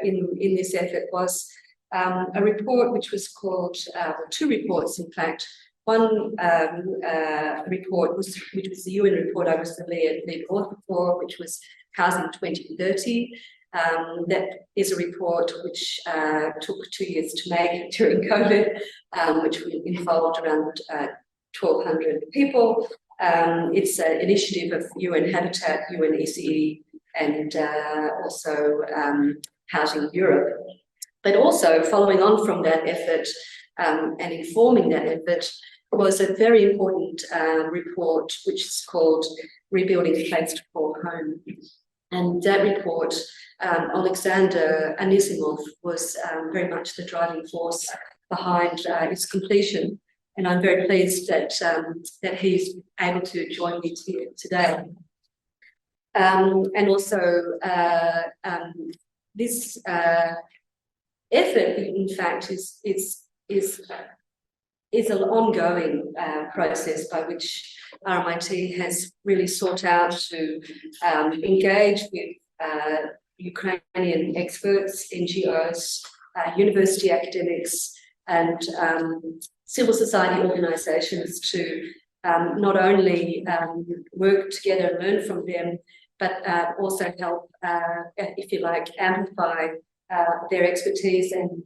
in this effort was a report which was called, two reports in fact. One report which was the UN report I was the lead author for, which was Housing 2030. That is a report which took 2 years to make during COVID, which involved around 1,200 people. It's an initiative of UN Habitat, UN ECE, and also Housing Europe. But also following on from that effort and informing that effort was a very important report which is called Rebuilding a Place to Call Home. And that report, Oleksandr Anisimov was very much the driving force behind its completion. And I'm very pleased that that he's able to join me here today. And also this effort, in fact, is an ongoing process by which RMIT has really sought out to engage with Ukrainian experts, NGOs, university academics, and civil society organisations to not only work together and learn from them, but also help, if you like, amplify their expertise and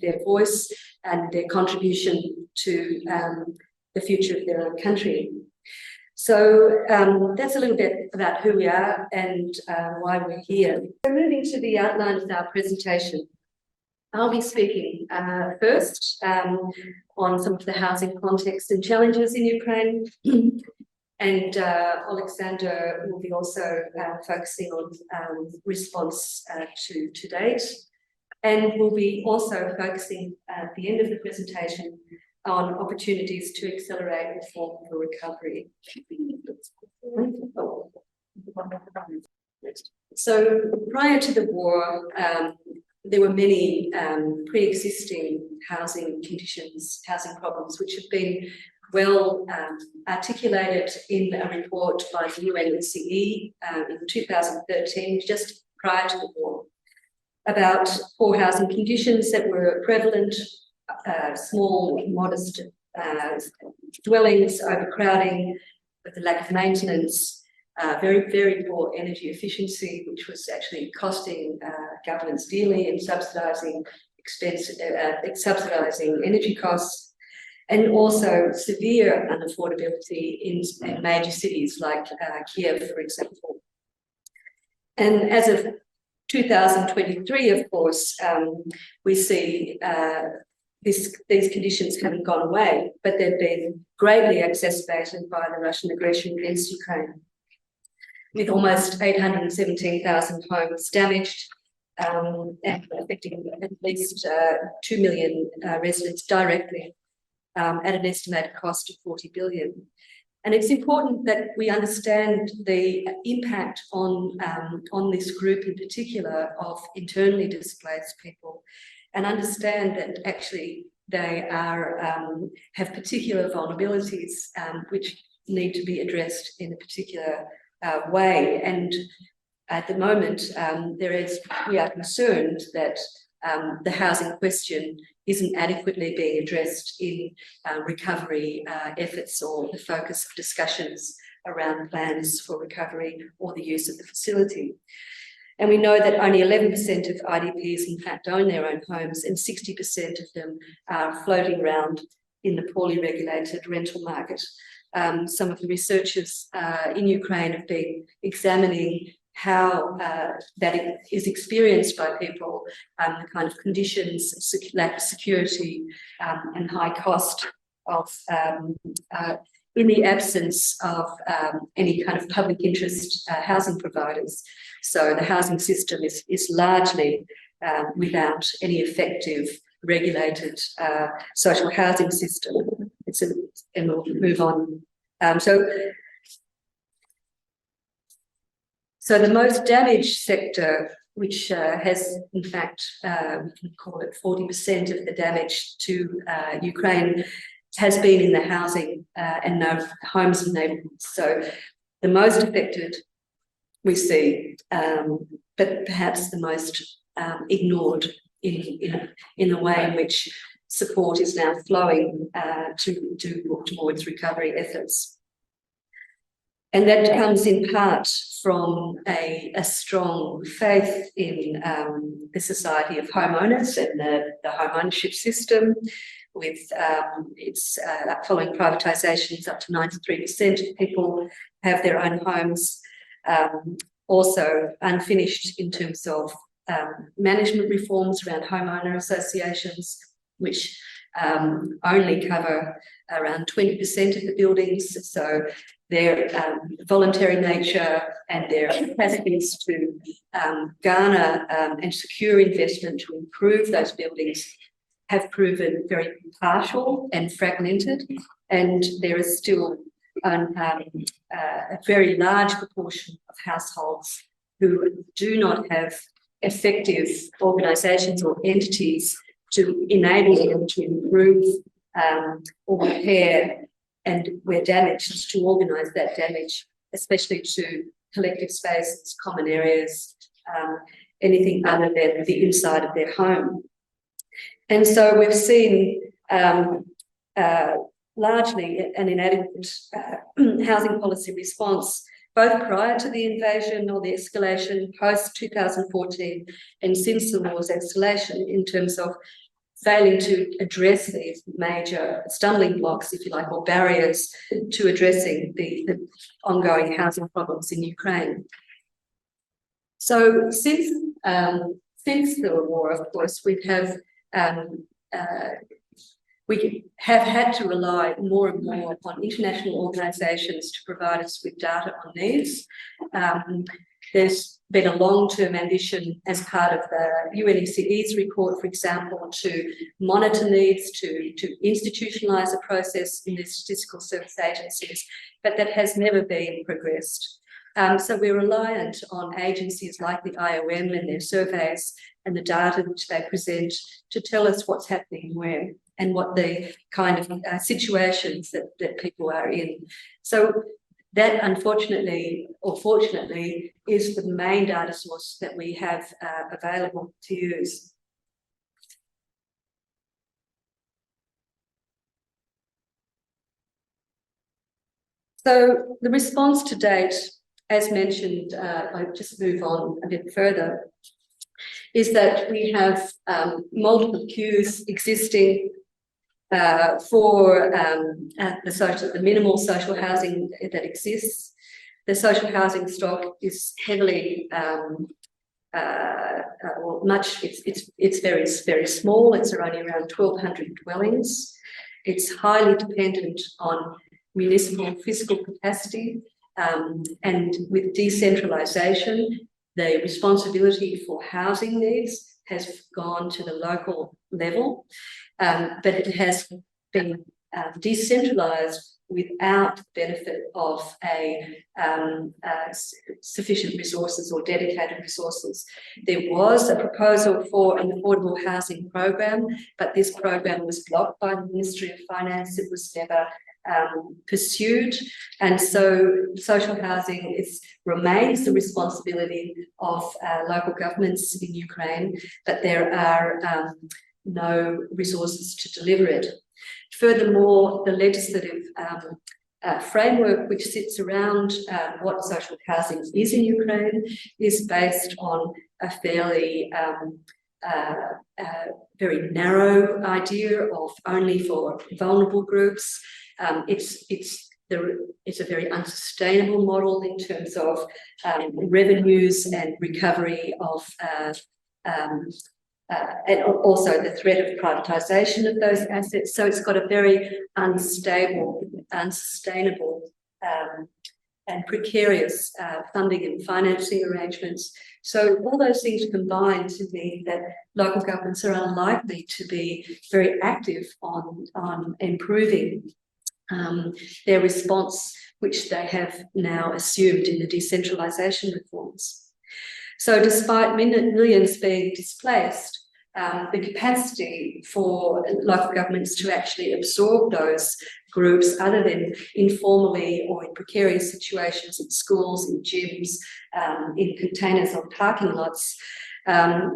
their voice and their contribution to the future of their own country. So that's a little bit about who we are and why we're here. So moving to the outline of our presentation, I'll be speaking first on some of the housing context and challenges in Ukraine. And Oleksandr will be also focusing on response to date. And we'll be also focusing at the end of the presentation on opportunities to accelerate reform for recovery. So prior to the war, there were many pre-existing housing conditions, housing problems, which have been well articulated in a report by the UNECE in 2013, just prior to the war, about poor housing conditions that were prevalent, small, modest dwellings, overcrowding, with the lack of maintenance, very, very poor energy efficiency, which was actually costing governments dearly and subsidising energy costs, and also severe unaffordability in major cities like Kiev, for example. And as of 2023, of course, we see these conditions haven't gone away, but they've been greatly exacerbated by the Russian aggression against Ukraine, with almost 817,000 homes damaged and affecting at least 2 million residents directly at an estimated cost of 40 billion. And it's important that we understand the impact on this group in particular of internally displaced people, and understand that actually they have particular vulnerabilities which need to be addressed in a particular way. And at the moment, we are concerned that the housing question isn't adequately being addressed in recovery efforts or the focus of discussions around plans for recovery or the use of the facility. And we know that only 11% of IDPs in fact own their own homes, and 60% of them are floating around in the poorly regulated rental market. Some of the researchers in Ukraine have been examining how that is experienced by people, the kind of conditions, lack of security, and high cost of in the absence of any kind of public interest housing providers. So the housing system is largely without any effective regulated social housing system. And we'll move on. So the most damaged sector, which has in fact, we can call it 40% of the damage to Ukraine, has been in the housing and homes and neighbourhoods. So the most affected we see, but perhaps the most ignored in the way in which support is now flowing towards recovery efforts. And that comes in part from a strong faith in the society of homeowners and the home ownership system, with its following privatisations, up to 93% of people have their own homes. Also unfinished in terms of management reforms around homeowner associations, which only cover around 20% of the buildings. So their voluntary nature and their capacities to garner and secure investment to improve those buildings have proven very partial and fragmented, and there is still a very large proportion of households who do not have effective organisations or entities to enable them to improve or repair, and where damaged, to organise that damage, especially to collective spaces, common areas, anything other than the inside of their home. And so we've seen largely an inadequate housing policy response, both prior to the invasion or the escalation, post-2014, and since the war's escalation, in terms of failing to address these major stumbling blocks, if you like, or barriers to addressing the ongoing housing problems in Ukraine. So since the war, of course, we have had to rely more and more upon international organisations to provide us with data on needs. There's been a long-term ambition as part of the UNECE's report, for example, to monitor needs, to institutionalise a process in the statistical service agencies, but that has never been progressed. So we're reliant on agencies like the IOM and their surveys and the data which they present to tell us what's happening where and what the kind of situations that people are in. So that, unfortunately or fortunately, is the main data source that we have available to use. So the response to date, as mentioned, I'll just move on a bit further, is that we have multiple queues existing for the minimal social housing that exists. The social housing stock is heavily, it's very small. It's only around 1,200 dwellings. It's highly dependent on municipal fiscal capacity, and with decentralisation, the responsibility for housing needs has gone to the local level, but it has been decentralised without the benefit of sufficient resources or dedicated resources. There was a proposal for an affordable housing program, but this program was blocked by the Ministry of Finance. It was never pursued, and so social housing remains the responsibility of local governments in Ukraine, but there are no resources to deliver it. Furthermore, the legislative framework which sits around what social housing is in Ukraine is based on a fairly very narrow idea of only for vulnerable groups. It's a very unsustainable model in terms of revenues and recovery of and also the threat of privatisation of those assets. So it's got a very unstable, unsustainable and precarious funding and financing arrangements. So all those things combine to mean that local governments are unlikely to be very active on improving their response, which they have now assumed in the decentralisation reforms. So despite millions being displaced, the capacity for local governments to actually absorb those groups, other than informally or in precarious situations in schools, in gyms, in containers on parking lots,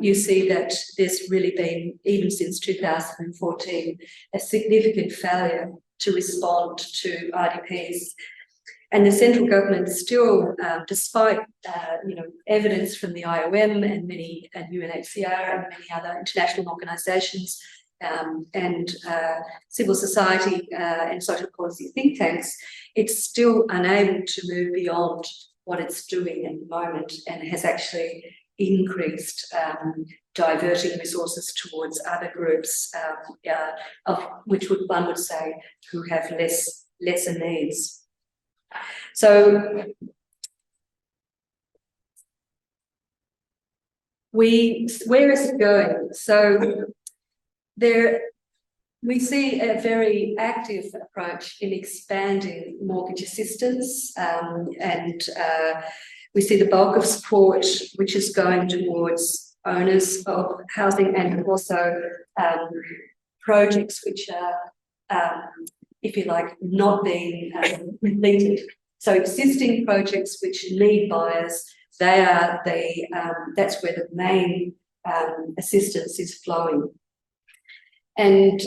you see that there's really been, even since 2014, a significant failure to respond to RDPs. And the central government still, despite evidence from the IOM and UNHCR and many other international organisations and civil society and social policy think tanks, it's still unable to move beyond what it's doing at the moment, and has actually increased diverting resources towards other groups, of which one would say who have lesser needs. So where is it going? So we see a very active approach in expanding mortgage assistance, and we see the bulk of support which is going towards owners of housing, and also projects which are, if you like, not being completed. So existing projects which need buyers, they are that's where the main assistance is flowing. And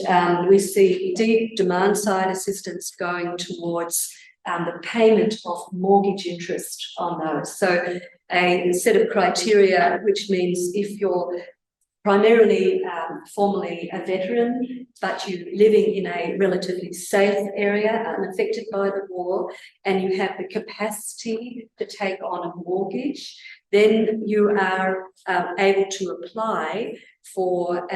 we see deep demand side assistance going towards the payment of mortgage interest on those. So a set of criteria, which means if you're primarily formerly a veteran, but you're living in a relatively safe area, unaffected by the war, and you have the capacity to take on a mortgage, then you are able to apply for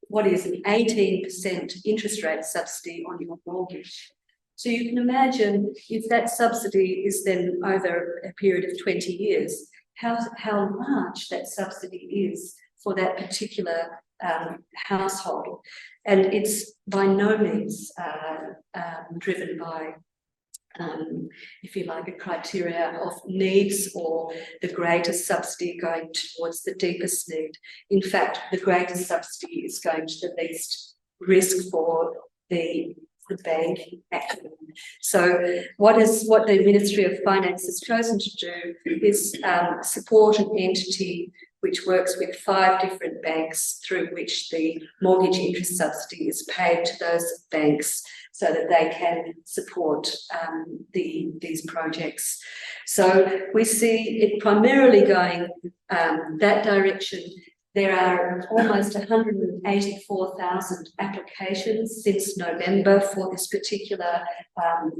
what is an 18% interest rate subsidy on your mortgage. So you can imagine if that subsidy is then over a period of 20 years, how large that subsidy is for that particular household. And it's by no means driven by, if you like, a criteria of needs or the greatest subsidy going towards the deepest need. In fact, the greatest subsidy is going to the least risk for the bank actually. So what the Ministry of Finance has chosen to do is support an entity which works with 5 different banks, through which the mortgage interest subsidy is paid to those banks so that they can support these projects. So we see it primarily going that direction. There are almost 184,000 applications since November for this particular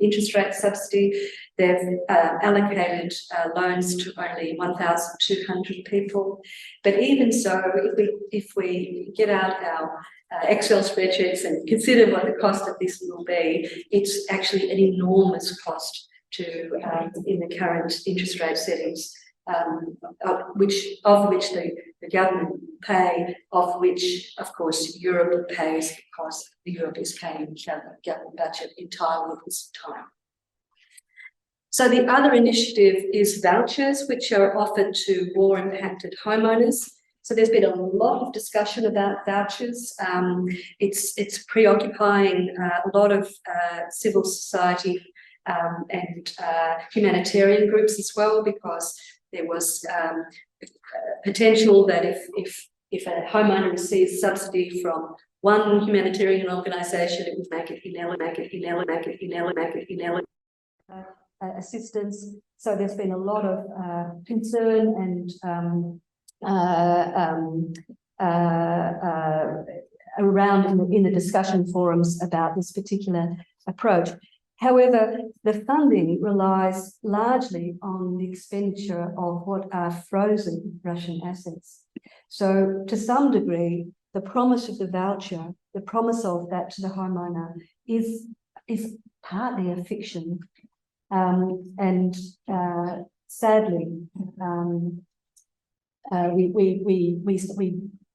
interest rate subsidy. They've allocated loans to only 1,200 people. But even so, if we get out our Excel spreadsheets and consider what the cost of this will be, it's actually an enormous cost to in the current interest rate settings. Of which the government pay, of which, of course, Europe pays, because Europe is paying the government budget entirely at this time. So the other initiative is vouchers, which are offered to war-impacted homeowners. So there's been a lot of discussion about vouchers. It's preoccupying a lot of civil society and humanitarian groups as well, because there was potential that if a homeowner receives subsidy from one humanitarian organisation, it would make it ineligible assistance. So there's been a lot of concern and around in the discussion forums about this particular approach. However, the funding relies largely on the expenditure of what are frozen Russian assets. So to some degree, the promise of the voucher, the promise of that to the homeowner is partly a fiction. And sadly,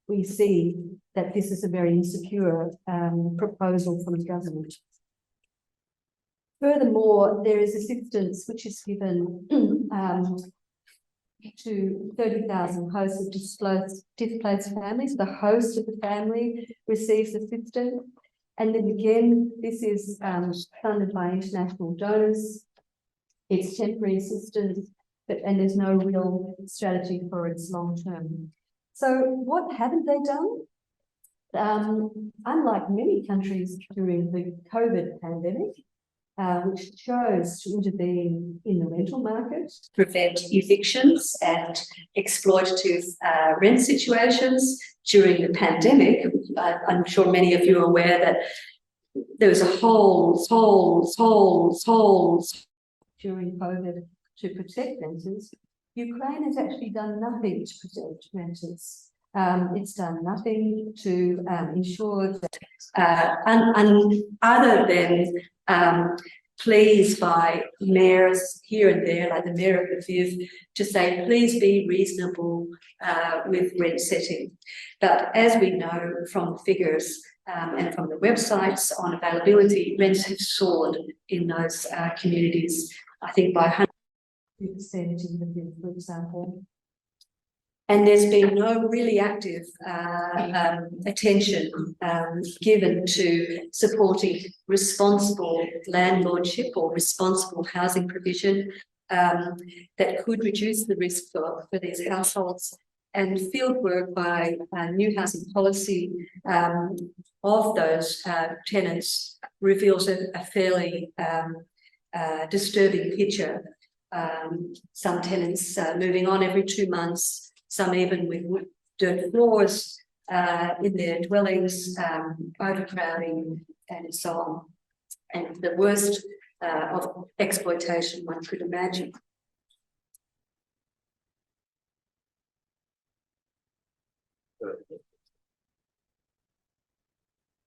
we see that this is a very insecure proposal from the government. Furthermore, there is assistance which is given to 30,000 hosts of displaced families. The host of the family receives assistance. And then again, this is funded by international donors. It's temporary assistance, and there's no real strategy for its long term. So what haven't they done? Unlike many countries during the COVID pandemic, which chose to intervene in the rental market, prevent evictions and exploitative rent situations during the pandemic. I'm sure many of you are aware that there was a whole during COVID to protect renters. Ukraine has actually done nothing to protect renters. It's done nothing to ensure that, other than pleas by mayors here and there, like the mayor of Lviv, to say, please be reasonable with rent setting. But as we know from figures and from the websites on availability, rents have soared in those communities, I think by 100% in Lviv, for example. And there's been no really active attention given to supporting responsible landlordship or responsible housing provision that could reduce the risk for these households. And field work by new housing policy of those tenants reveals a fairly disturbing picture. Some tenants moving on every 2 months, some even with dirt floors in their dwellings, overcrowding, and so on. And the worst of exploitation one could imagine.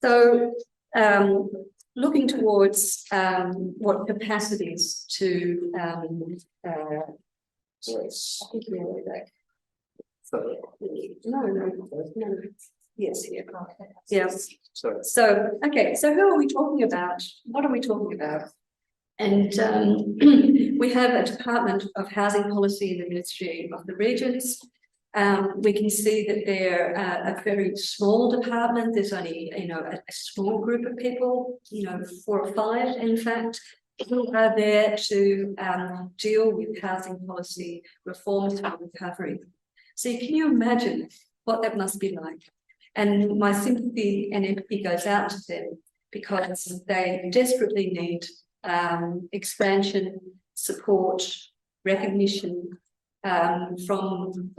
So, looking towards what capacities to Yes, here. Yes. So, okay, so who are we talking about? What are we talking about? And we have a Department of Housing Policy in the Ministry of the Regions. We can see that they're a very small department. There's only, a small group of people, 4 or 5, in fact, who are there to deal with housing policy reforms and recovery. So can you imagine what that must be like? And my sympathy and empathy goes out to them because they desperately need expansion, support, recognition from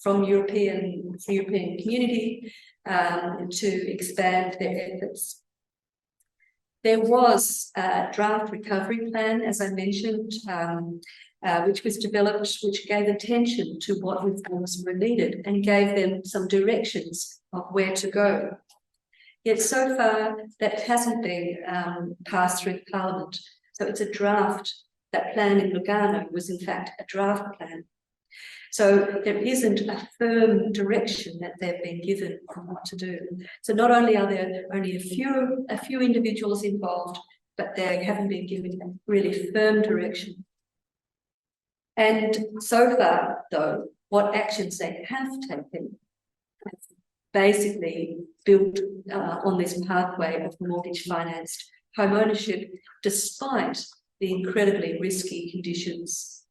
European community to expand their efforts. There was a draft recovery plan, as I mentioned, which was developed, which gave attention to what reforms were needed and gave them some directions of where to go. Yet so far, that hasn't been passed through Parliament. So it's a draft. That plan in Lugano was in fact a draft plan. So there isn't a firm direction that they've been given on what to do. So not only are there only a few individuals involved, but they haven't been given a really firm direction. And so far, though, what actions they have taken have basically built on this pathway of mortgage-financed home ownership, despite the incredibly risky conditions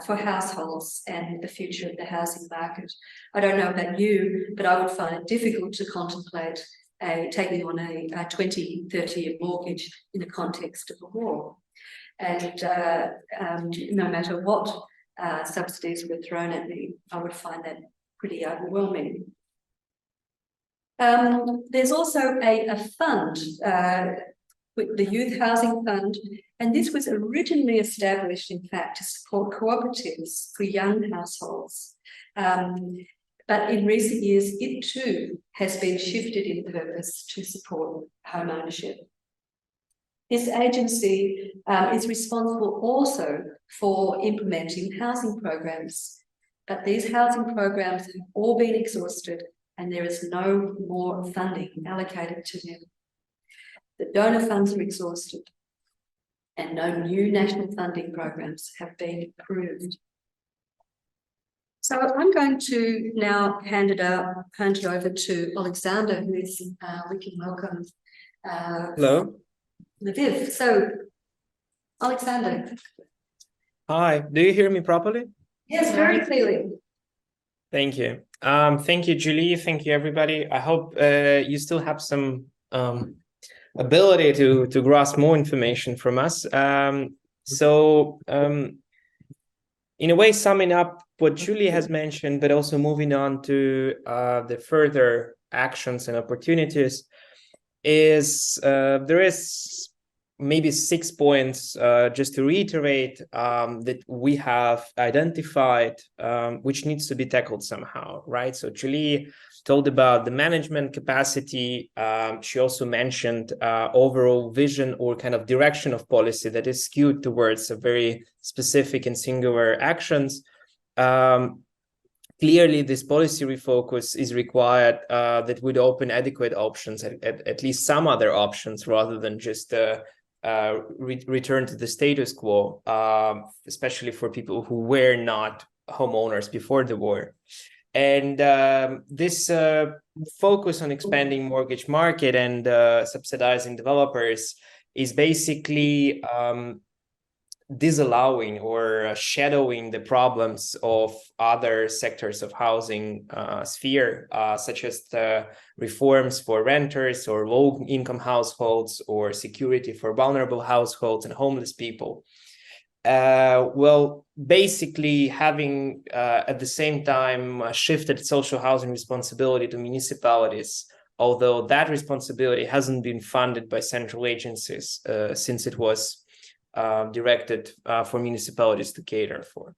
for households and the future of the housing market. I don't know about you, but I would find it difficult to contemplate taking on a 20, 30-year mortgage in the context of a war. And no matter what subsidies were thrown at me, I would find that pretty overwhelming. There's also a fund, with the Youth Housing Fund, and this was originally established, in fact, to support cooperatives for young households. But in recent years, it too has been shifted in purpose to support home ownership. This agency is responsible also for implementing housing programs, but these housing programs have all been exhausted and there is no more funding allocated to them. The donor funds are exhausted and no new national funding programs have been approved. So I'm going to now hand it over to Oleksandr, who is, we can welcome. Hello. Lviv. So, Oleksandr. Hi, do you hear me properly? Yes, very clearly. Thank you. Thank you, Julie. Thank you, everybody. I hope you still have some ability to grasp more information from us. In a way, summing up what Julie has mentioned, but also moving on to the further actions and opportunities, is there is maybe 6 points just to reiterate that we have identified, which needs to be tackled somehow, right? So Julie told about the management capacity. She also mentioned overall vision or kind of direction of policy that is skewed towards a very specific and singular actions. Clearly, this policy refocus is required that would open adequate options, at least some other options, rather than just return to the status quo, especially for people who were not homeowners before the war. And this focus on expanding mortgage market and subsidizing developers is basically disallowing or shadowing the problems of other sectors of housing sphere, such as the reforms for renters or low-income households or security for vulnerable households and homeless people. Well, basically having at the same time shifted social housing responsibility to municipalities, although that responsibility hasn't been funded by central agencies since it was directed for municipalities to cater for.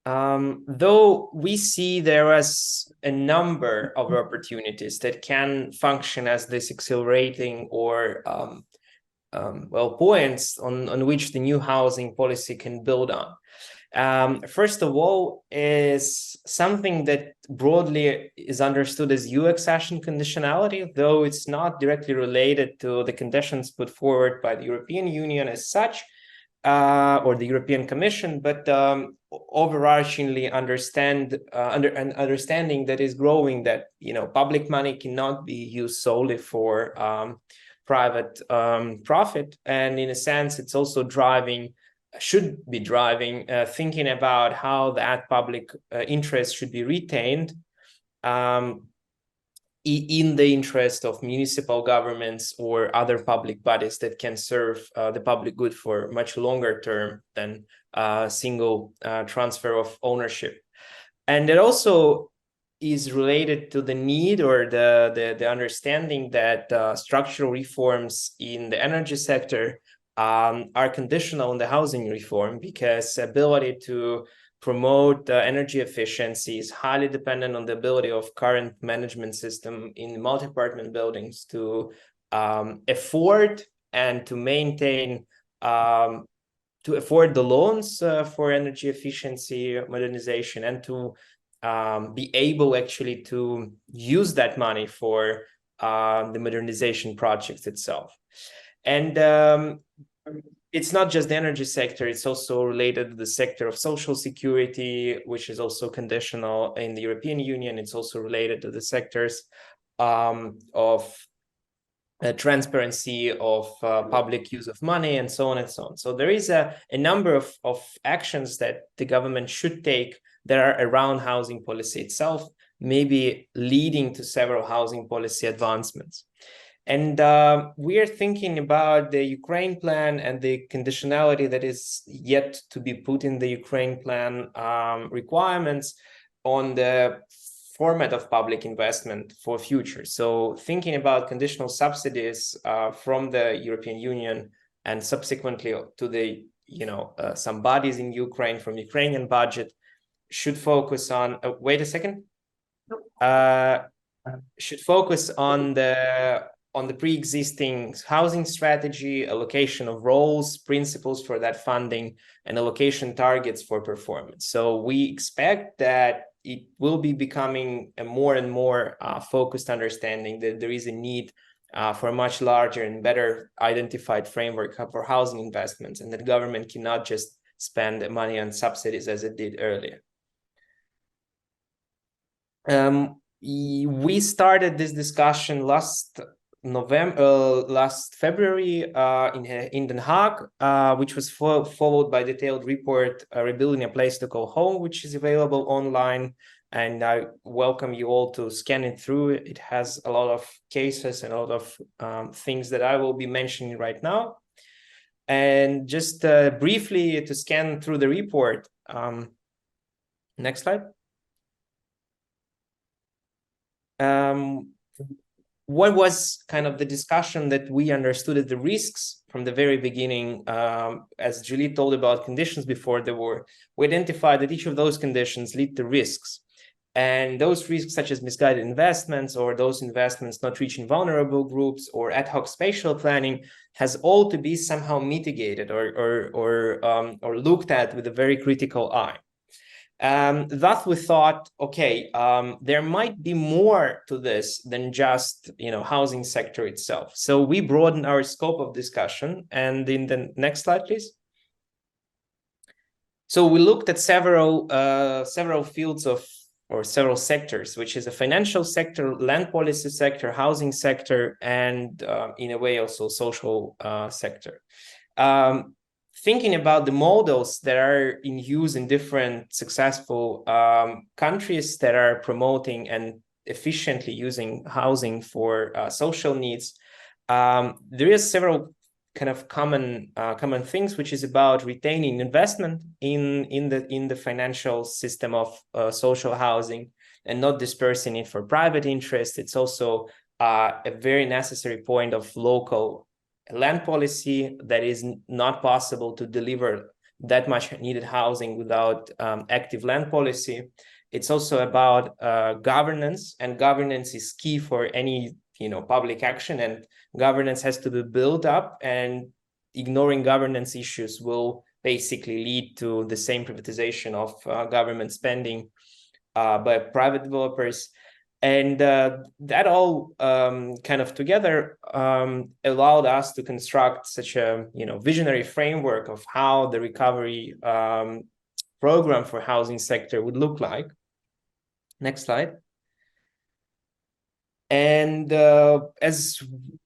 Though we see there is a number of opportunities that can function as this accelerating or well, points on which the new housing policy can build on. First of all, is something that broadly is understood as EU accession conditionality, though it's not directly related to the conditions put forward by the European Union as such, or the European Commission, but overarchingly understanding that is growing that, you know, public money cannot be used solely for private profit, and in a sense, it's also should be driving thinking about how that public interest should be retained in the interest of municipal governments or other public bodies that can serve the public good for much longer term than single transfer of ownership. And it also is related to the need or the understanding that structural reforms in the energy sector are conditional on the housing reform, because ability to promote energy efficiency is highly dependent on the ability of current management system in multi-apartment buildings to afford and to maintain, to afford the loans for energy efficiency modernization, and to be able actually to use that money for the modernization projects itself. And it's not just the energy sector, it's also related to the sector of social security, which is also conditional in the European Union. It's also related to the sectors of transparency of public use of money, and so on and so on. So there is a number of actions that the government should take that are around housing policy itself, maybe leading to several housing policy advancements. And we are thinking about the Ukraine plan and the conditionality that is yet to be put in the Ukraine plan requirements on the format of public investment for future. So thinking about conditional subsidies from the European Union and subsequently to the, some bodies in Ukraine from Ukrainian budget should focus on, wait a second, should focus on the pre-existing housing strategy, allocation of roles, principles for that funding, and allocation targets for performance. So we expect that it will be becoming a more and more focused understanding that there is a need for a much larger and better identified framework for housing investments, and that government cannot just spend the money on subsidies as it did earlier. We started this discussion last last February in Den Haag, which was followed by a detailed report, Rebuilding a Place to Call Home, which is available online. And I welcome you all to scan it through. It has a lot of cases and a lot of things that I will be mentioning right now. And just briefly to scan through the report. Next slide. What was kind of the discussion that we understood as the risks from the very beginning? As Julie told about conditions before the war, we identified that each of those conditions lead to risks. And those risks, such as misguided investments or those investments not reaching vulnerable groups or ad hoc spatial planning, has all to be somehow mitigated or looked at with a very critical eye. Thus, we thought, okay, there might be more to this than just, housing sector itself. So we broadened our scope of discussion. And in the next slide, please. So we looked at several fields or several sectors, which is a financial sector, land policy sector, housing sector, and in a way also social sector. Thinking about the models that are in use in different successful countries that are promoting and efficiently using housing for social needs, there is several kind of common things, which is about retaining investment in the financial system of social housing and not dispersing it for private interest. It's also a very necessary point of local land policy that is not possible to deliver that much needed housing without active land policy. It's also about governance, and governance is key for any public action, and governance has to be built up, and ignoring governance issues will basically lead to the same privatization of government spending by private developers. And that all kind of together allowed us to construct such a visionary framework of how the recovery program for housing sector would look like. Next slide. And as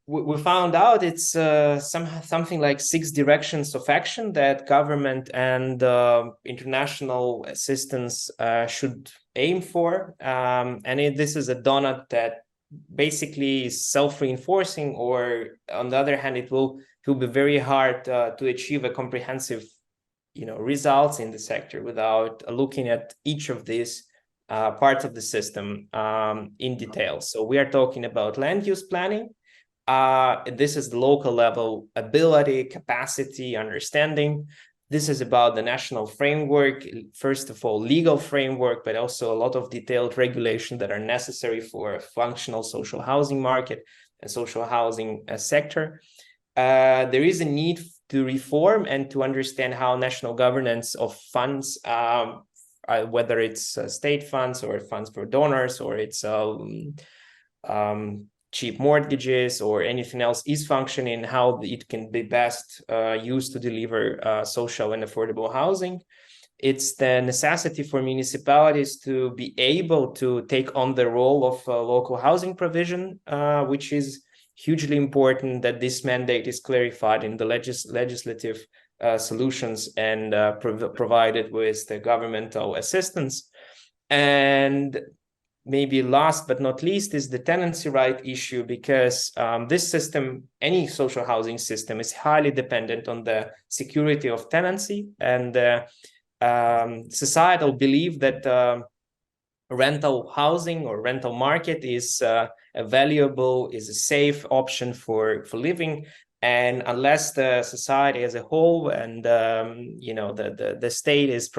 we found out, it's something like 6 directions of action that government and international assistance should aim for. And this is a donut that basically is self-reinforcing, or on the other hand, it will be very hard to achieve a comprehensive results in the sector without looking at each of these parts of the system in detail. So we are talking about land use planning. This is the local level ability, capacity, understanding. This is about the national framework, first of all, legal framework, but also a lot of detailed regulation that are necessary for a functional social housing market and social housing sector. There is a need to reform and to understand how national governance of funds, whether it's state funds or funds for donors, or it's cheap mortgages or anything else, is functioning, how it can be best used to deliver social and affordable housing. It's the necessity for municipalities to be able to take on the role of local housing provision, which is hugely important that this mandate is clarified in the legislative solutions and provided with the governmental assistance. And maybe last but not least is the tenancy right issue, because this system, any social housing system, is highly dependent on the security of tenancy, and societal belief that rental housing or rental market is a valuable, is a safe option for living. And unless the society as a whole and the state is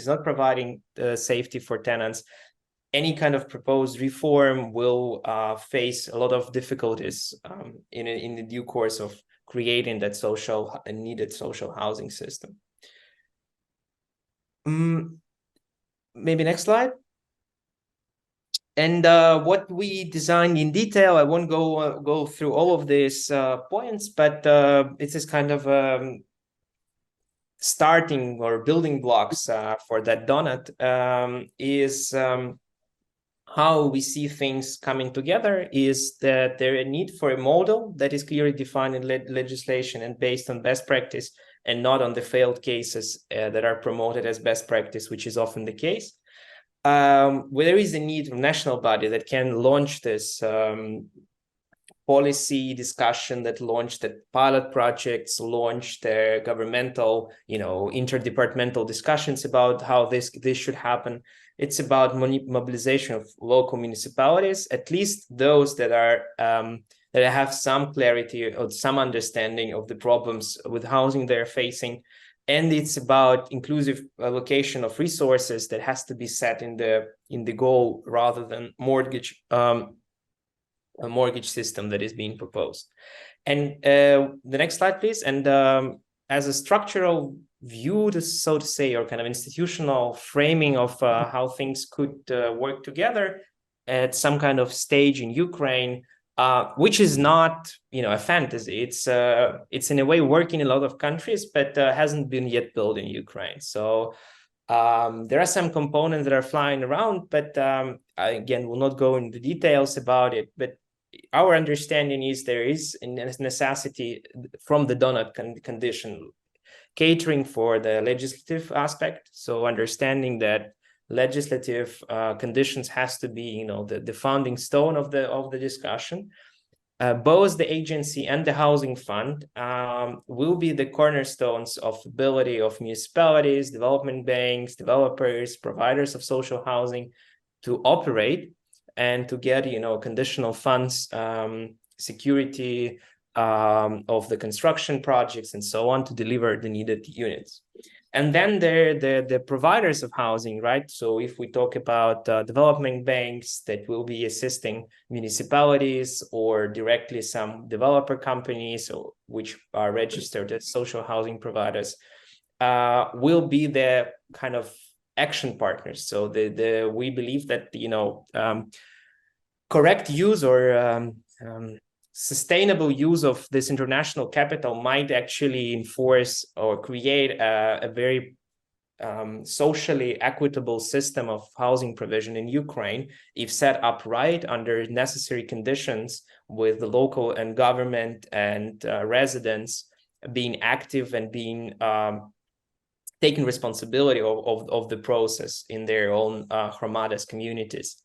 not providing the safety for tenants, any kind of proposed reform will face a lot of difficulties in the due course of creating that social and needed social housing system. Maybe next slide. And what we designed in detail, I won't go through all of these points, but it is kind of starting or building blocks for that donut, is how we see things coming together is that there is a need for a model that is clearly defined in legislation and based on best practice, and not on the failed cases that are promoted as best practice, which is often the case. Where there is a need for a national body that can launch this policy discussion, that launched the pilot projects, launched the governmental, interdepartmental discussions about how this should happen. It's about mobilization of local municipalities, at least those that are that have some clarity or some understanding of the problems with housing they're facing. And it's about inclusive allocation of resources that has to be set in the goal, rather than a mortgage system that is being proposed. And the next slide, please. And as a structural view, so to say, or kind of institutional framing of how things could work together at some kind of stage in Ukraine, which is not, a fantasy. It's in a way working in a lot of countries, but hasn't been yet built in Ukraine. So there are some components that are flying around, but again, will not go into details about it. But our understanding is there is a necessity from the donut condition, catering for the legislative aspect. So understanding that legislative conditions has to be, the founding stone of the discussion. Both the agency and the housing fund will be the cornerstones of ability of municipalities, development banks, developers, providers of social housing to operate and to get, conditional funds, security of the construction projects and so on to deliver the needed units. And then the providers of housing, right? So if we talk about development banks that will be assisting municipalities or directly some developer companies which are registered as social housing providers, will be the kind of action partners. So we believe that correct use or sustainable use of this international capital might actually enforce or create a very socially equitable system of housing provision in Ukraine, if set up right under necessary conditions, with the local and government and residents being active and being taking responsibility of the process in their own Hromadas communities.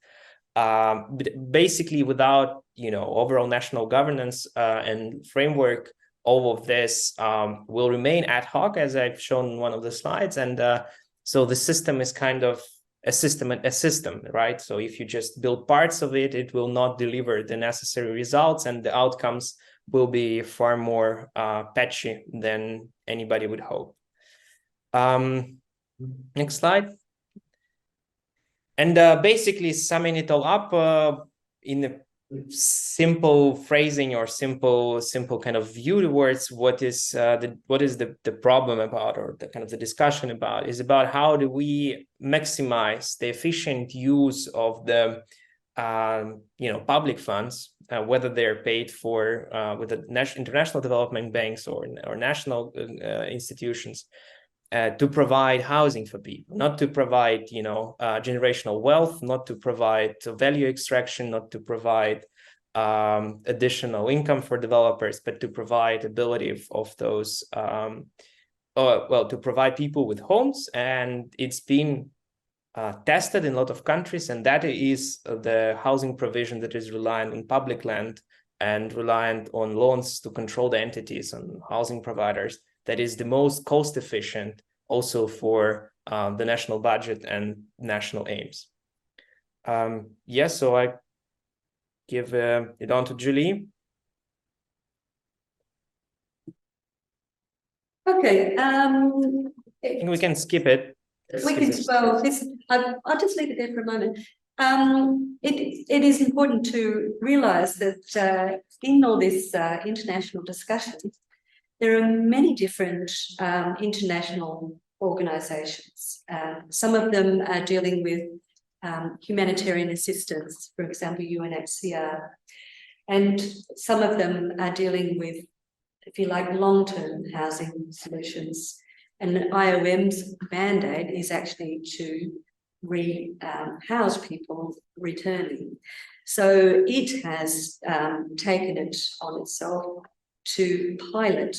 But basically, without overall national governance and framework, all of this will remain ad hoc, as I've shown in one of the slides. And so the system is kind of a system, right? So if you just build parts of it, it will not deliver the necessary results, and the outcomes will be far more patchy than anybody would hope. Next slide. And basically summing it all up in a simple phrasing or simple kind of view towards what is the problem about, or the kind of the discussion about, is about how do we maximize the efficient use of the public funds, whether they're paid for with the international development banks or national institutions, to provide housing for people, not to provide, generational wealth, not to provide value extraction, not to provide additional income for developers, but to provide ability of those, to provide people with homes. And it's been tested in a lot of countries, and that is the housing provision that is reliant on public land and reliant on loans to control the entities and housing providers. That is the most cost efficient also for the national budget and national aims. So I give it on to Julie. Okay. I think we can skip it. I'll just leave it there for a moment. It is important to realise that in all this international discussion, there are many different international organisations. Some of them are dealing with humanitarian assistance, for example, UNHCR, and some of them are dealing with, if you like, long-term housing solutions. And IOM's mandate is actually to house people returning. So it has taken it on itself to pilot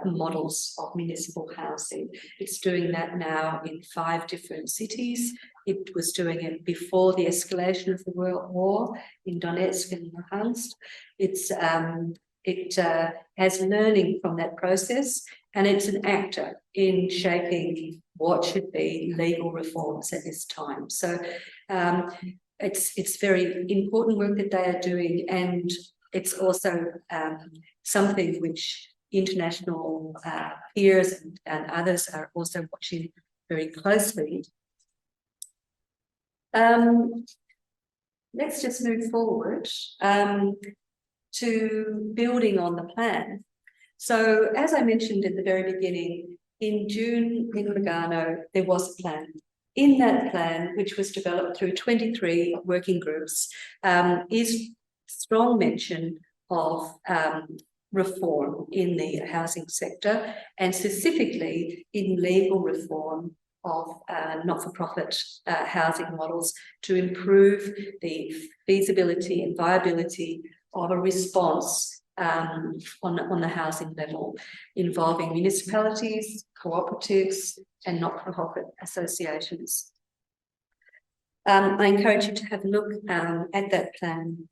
models of municipal housing. It's doing that now in 5 different cities. It was doing it before the escalation of the World War in Donetsk and Luhansk. It has learning from that process, and it's an actor in shaping what should be legal reforms at this time. So it's very important work that they are doing, and it's also something which international peers and others are also watching very closely. Let's just move forward to building on the plan. So, as I mentioned at the very beginning, in June in Lugano, there was a plan. In that plan, which was developed through 23 working groups, is strong mention of reform in the housing sector, and specifically in legal reform of not-for-profit housing models to improve the feasibility and viability of a response on the housing level, involving municipalities, cooperatives, and not-for-profit associations. I encourage you to have a look at that plan.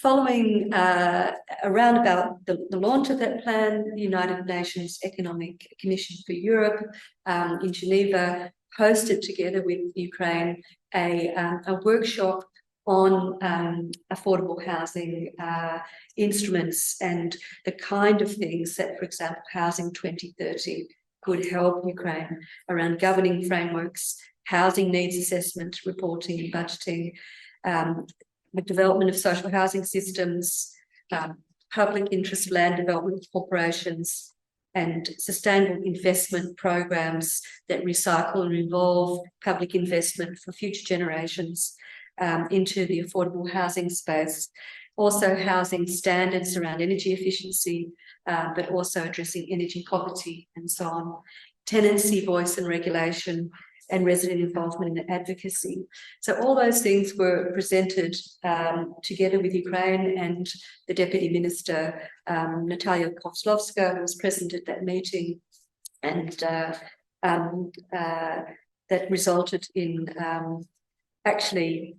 Following around about the launch of that plan, the United Nations Economic Commission for Europe in Geneva hosted, together with Ukraine, a workshop on affordable housing instruments and the kind of things that, for example, Housing 2030 could help Ukraine around governing frameworks, housing needs assessment, reporting and budgeting, the development of social housing systems, public interest land development corporations, and sustainable investment programs that recycle and involve public investment for future generations into the affordable housing space. Also housing standards around energy efficiency, but also addressing energy poverty and so on. Tenancy, voice and regulation, and resident involvement and advocacy. So all those things were presented together with Ukraine, and the Deputy Minister, Natalia Kozlovska, who was present at that meeting, and that resulted in actually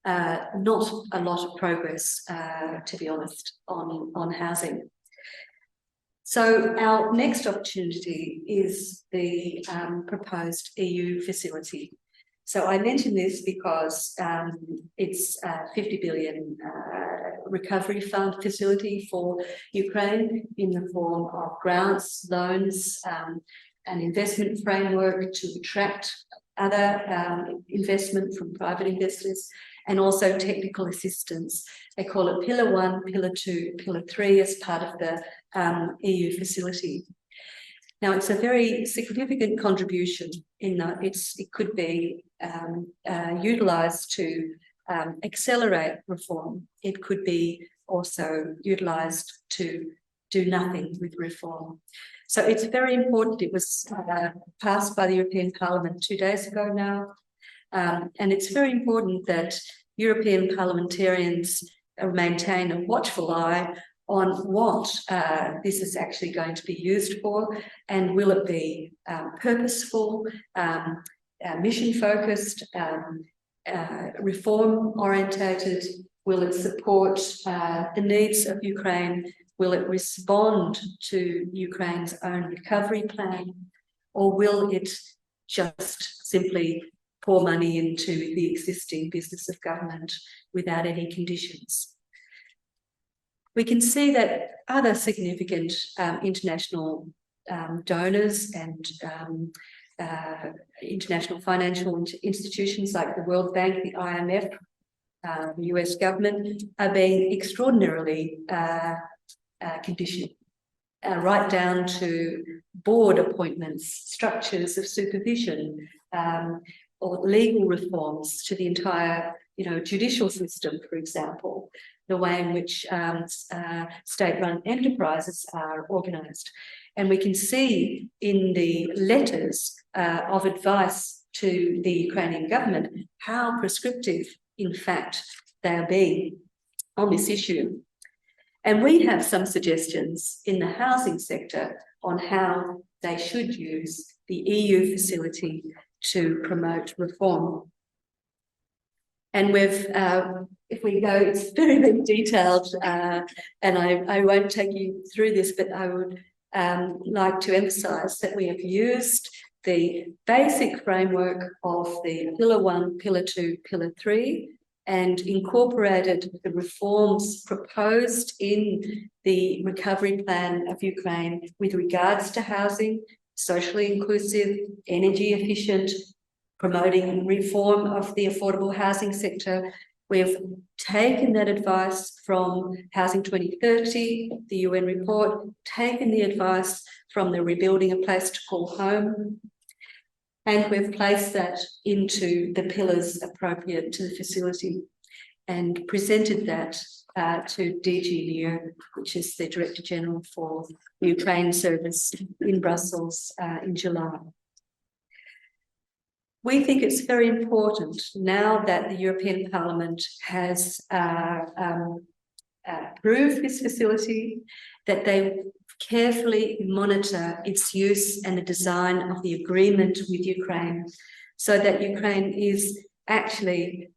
not a lot of progress, to be honest, on housing. So our next opportunity is the proposed EU facility. So I mention this because it's a 50 billion recovery fund facility for Ukraine in the form of grants, loans, an investment framework to attract other investment from private investors, and also technical assistance. They call it Pillar 1, Pillar 2, Pillar 3 as part of the EU facility. Now, it's a very significant contribution in that it could be utilised to accelerate reform. It could be also utilised to do nothing with reform. So it's very important. It was passed by the European Parliament 2 days ago now. And it's very important that European parliamentarians maintain a watchful eye on what this is actually going to be used for, and will it be purposeful, mission-focused, reform-orientated? Will it support the needs of Ukraine? Will it respond to Ukraine's own recovery plan? Or will it just simply pour money into the existing business of government without any conditions? We can see that other significant international donors and international financial institutions like the World Bank, the IMF, the US government are being extraordinarily conditional, right down to board appointments, structures of supervision, or legal reforms to the entire, judicial system, for example, the way in which state-run enterprises are organised. And we can see in the letters of advice to the Ukrainian government how prescriptive, in fact, they're being on this issue. And we have some suggestions in the housing sector on how they should use the EU facility to promote reform. And we've, if we go, it's very, very detailed, and I won't take you through this, but I would like to emphasise that we have used the basic framework of the Pillar 1, Pillar 2, Pillar 3, and incorporated the reforms proposed in the recovery plan of Ukraine with regards to housing, socially inclusive, energy efficient, promoting reform of the affordable housing sector. We've taken that advice from Housing 2030, the UN report, taken the advice from the Rebuilding a Place to Call Home, and we've placed that into the pillars appropriate to the facility and presented that to DG NEO, which is the Director General for the Ukraine Service in Brussels in July. We think it's very important now that the European Parliament has approved this facility that they carefully monitor its use and the design of the agreement with Ukraine so that Ukraine is actually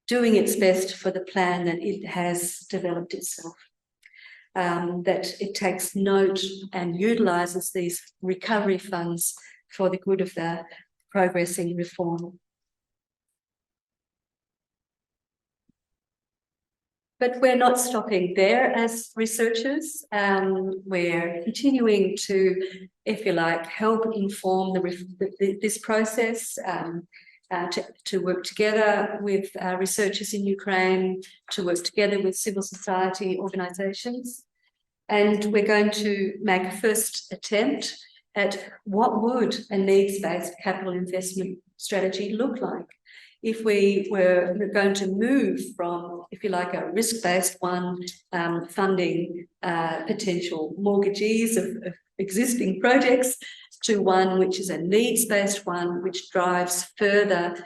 doing its best for the plan that it has developed itself, that it takes note and utilises these recovery funds for the good of the progressing reform. But we're not stopping there as researchers. We're continuing to, if you like, help inform this process, to work together with researchers in Ukraine, to work together with civil society organisations. And we're going to make a first attempt at what would a needs-based capital investment strategy look like if we're going to move from, if you like, a risk-based one, funding potential mortgagees of existing projects, to one which is a needs-based one, which drives further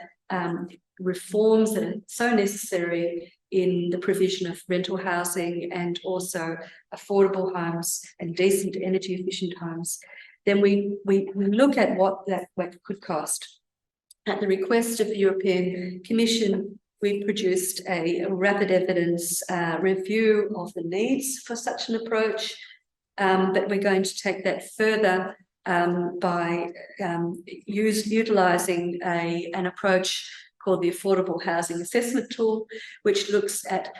reforms that are so necessary in the provision of rental housing and also affordable homes and decent energy-efficient homes. Then we look at what that could cost. At the request of the European Commission, we produced a rapid evidence review of the needs for such an approach, but we're going to take that further by utilising an approach called the Affordable Housing Assessment Tool, which looks at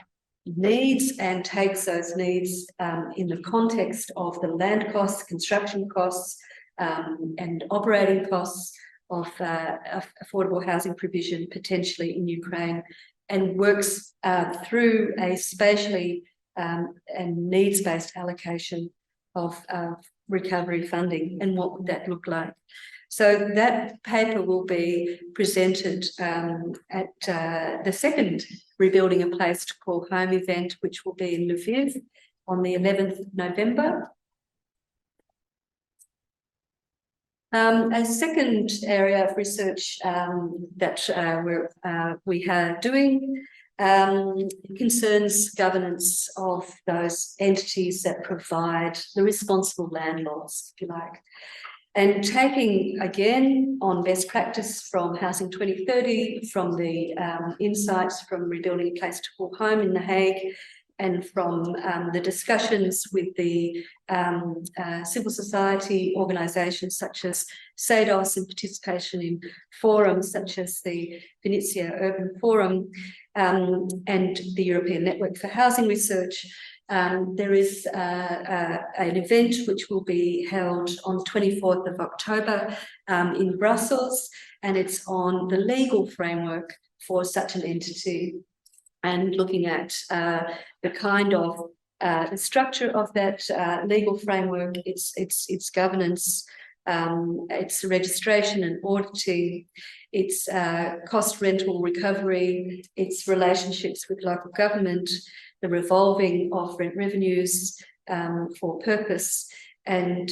needs and takes those needs in the context of the land costs, construction costs, and operating costs of affordable housing provision potentially in Ukraine, and works through a spatially and needs-based allocation of recovery funding and what would that look like. So that paper will be presented at the second Rebuilding a Place to Call Home event, which will be in Lviv on the 11th of November. A second area of research that we are doing concerns governance of those entities that provide the responsible landlords, if you like. And taking, again, on best practice from Housing 2030, from the insights from Rebuilding a Place to Call Home in The Hague, and from the discussions with the civil society organisations such as SADOS and participation in forums such as the Venetia Urban Forum and the European Network for Housing Research, there is an event which will be held on 24th of October in Brussels, and it's on the legal framework for such an entity and looking at the kind of the structure of that legal framework, its governance, its registration and auditing, its cost rental recovery, its relationships with local government, the revolving of rent revenues for purpose, and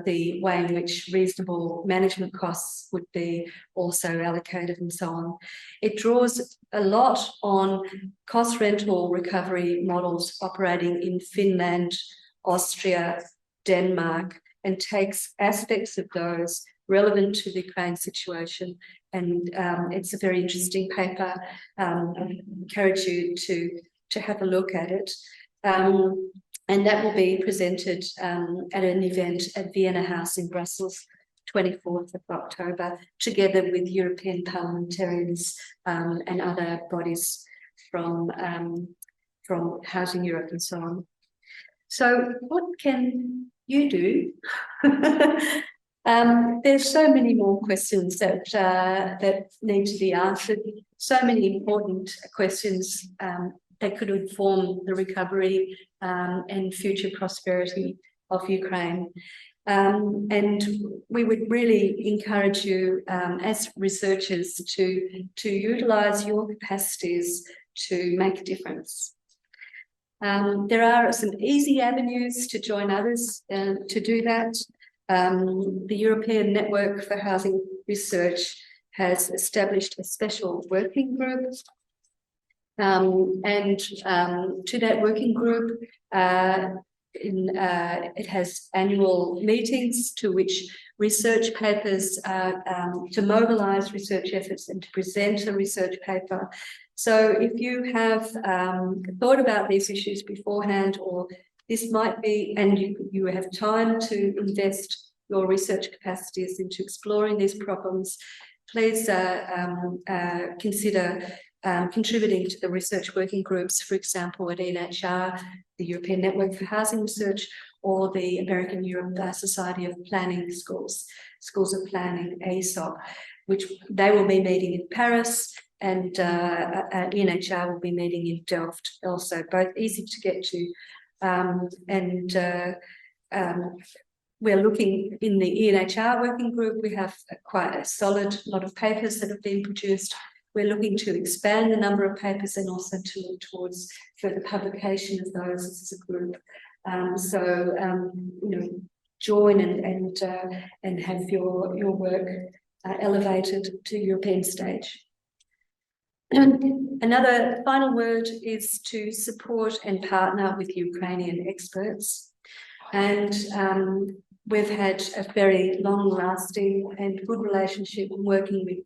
the way in which reasonable management costs would be also allocated and so on. It draws a lot on cost rental recovery models operating in Finland, Austria, Denmark, and takes aspects of those relevant to the Ukraine situation. And it's a very interesting paper. I encourage you to have a look at it. And that will be presented at an event at Vienna House in Brussels, 24th of October, together with European parliamentarians and other bodies from Housing Europe and so on. So what can you do? There's so many more questions that need to be answered, so many important questions that could inform the recovery and future prosperity of Ukraine. And we would really encourage you as researchers to utilise your capacities to make a difference. There are some easy avenues to join others to do that. The European Network for Housing Research has established a special working group. To that working group, it has annual meetings to which research papers, to mobilise research efforts and to present a research paper. So if you have thought about these issues beforehand, or this might be, and you have time to invest your research capacities into exploring these problems, please consider contributing to the research working groups, for example, at NHR, the European Network for Housing Research, or the American Europe Society of Planning Schools of Planning, ASOP, which they will be meeting in Paris, and NHR will be meeting in Delft also, both easy to get to. We're looking in the ENHR working group, we have quite a solid lot of papers that have been produced. We're looking to expand the number of papers and also to look towards further publication of those as a group. Join and have your work elevated to European stage. Another final word is to support and partner with Ukrainian experts. And we've had a very long-lasting and good relationship working with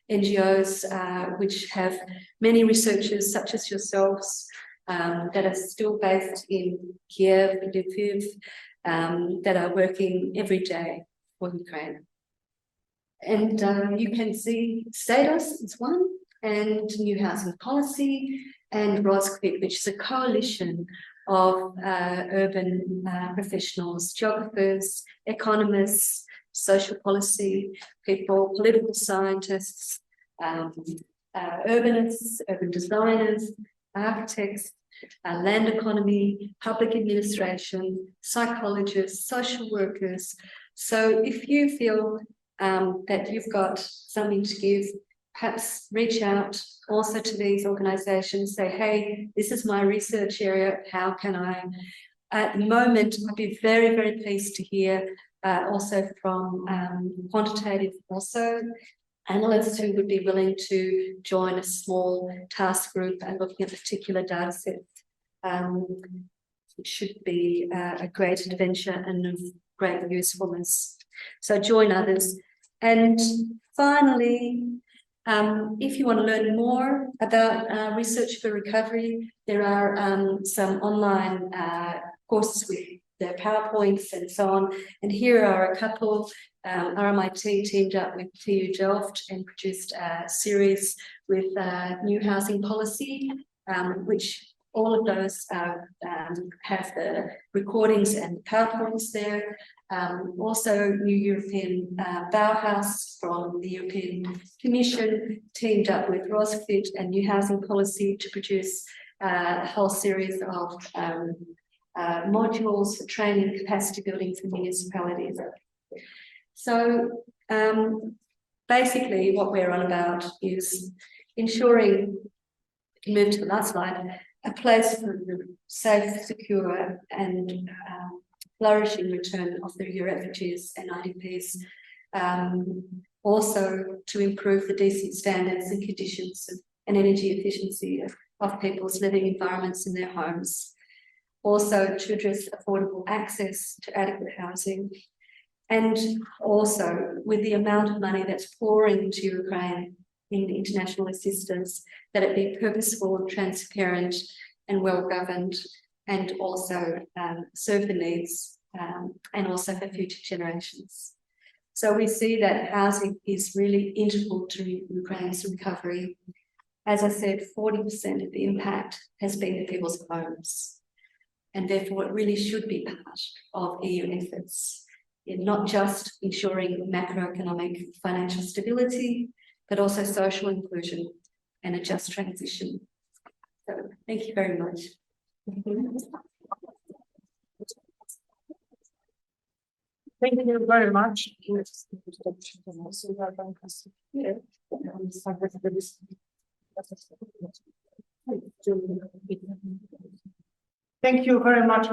NGOs, which have many researchers such as yourselves that are still based in Kiev, Lviv, that are working every day for Ukraine. And you can see Status is one, and New Housing Policy, and Rosquit, which is a coalition of urban professionals, geographers, economists, social policy people, political scientists, urbanists, urban designers, architects, land economy, public administration, psychologists, social workers. So if you feel that you've got something to give, perhaps reach out also to these organisations, say, hey, this is my research area, how can I? At the moment, I'd be very, very pleased to hear also from quantitative analysts who would be willing to join a small task group and looking at particular data sets, which should be a great adventure and of great usefulness. So join others. And finally, if you want to learn more about research for recovery, there are some online courses with their PowerPoints and so on. And here are a couple. RMIT teamed up with TU Delft and produced a series with New Housing Policy, which all of those have the recordings and PowerPoints there. Also, New European Bauhaus from the European Commission teamed up with Rosquit and New Housing Policy to produce a whole series of modules for training capacity building for municipalities. So basically what we're on about is ensuring, move to the last slide, a place for safe, secure and flourishing return of the refugees and IDPs, also to improve the decent standards and conditions and energy efficiency of people's living environments in their homes, also to address affordable access to adequate housing, and also with the amount of money that's pouring into Ukraine in international assistance, that it be purposeful, transparent and well-governed, and also serve the needs and also for future generations. So we see that housing is really integral to Ukraine's recovery. As I said, 40% of the impact has been in people's homes, and therefore it really should be part of EU efforts in not just ensuring macroeconomic financial stability, but also social inclusion and a just transition. So thank you very much. Thank you very much. Thank you very much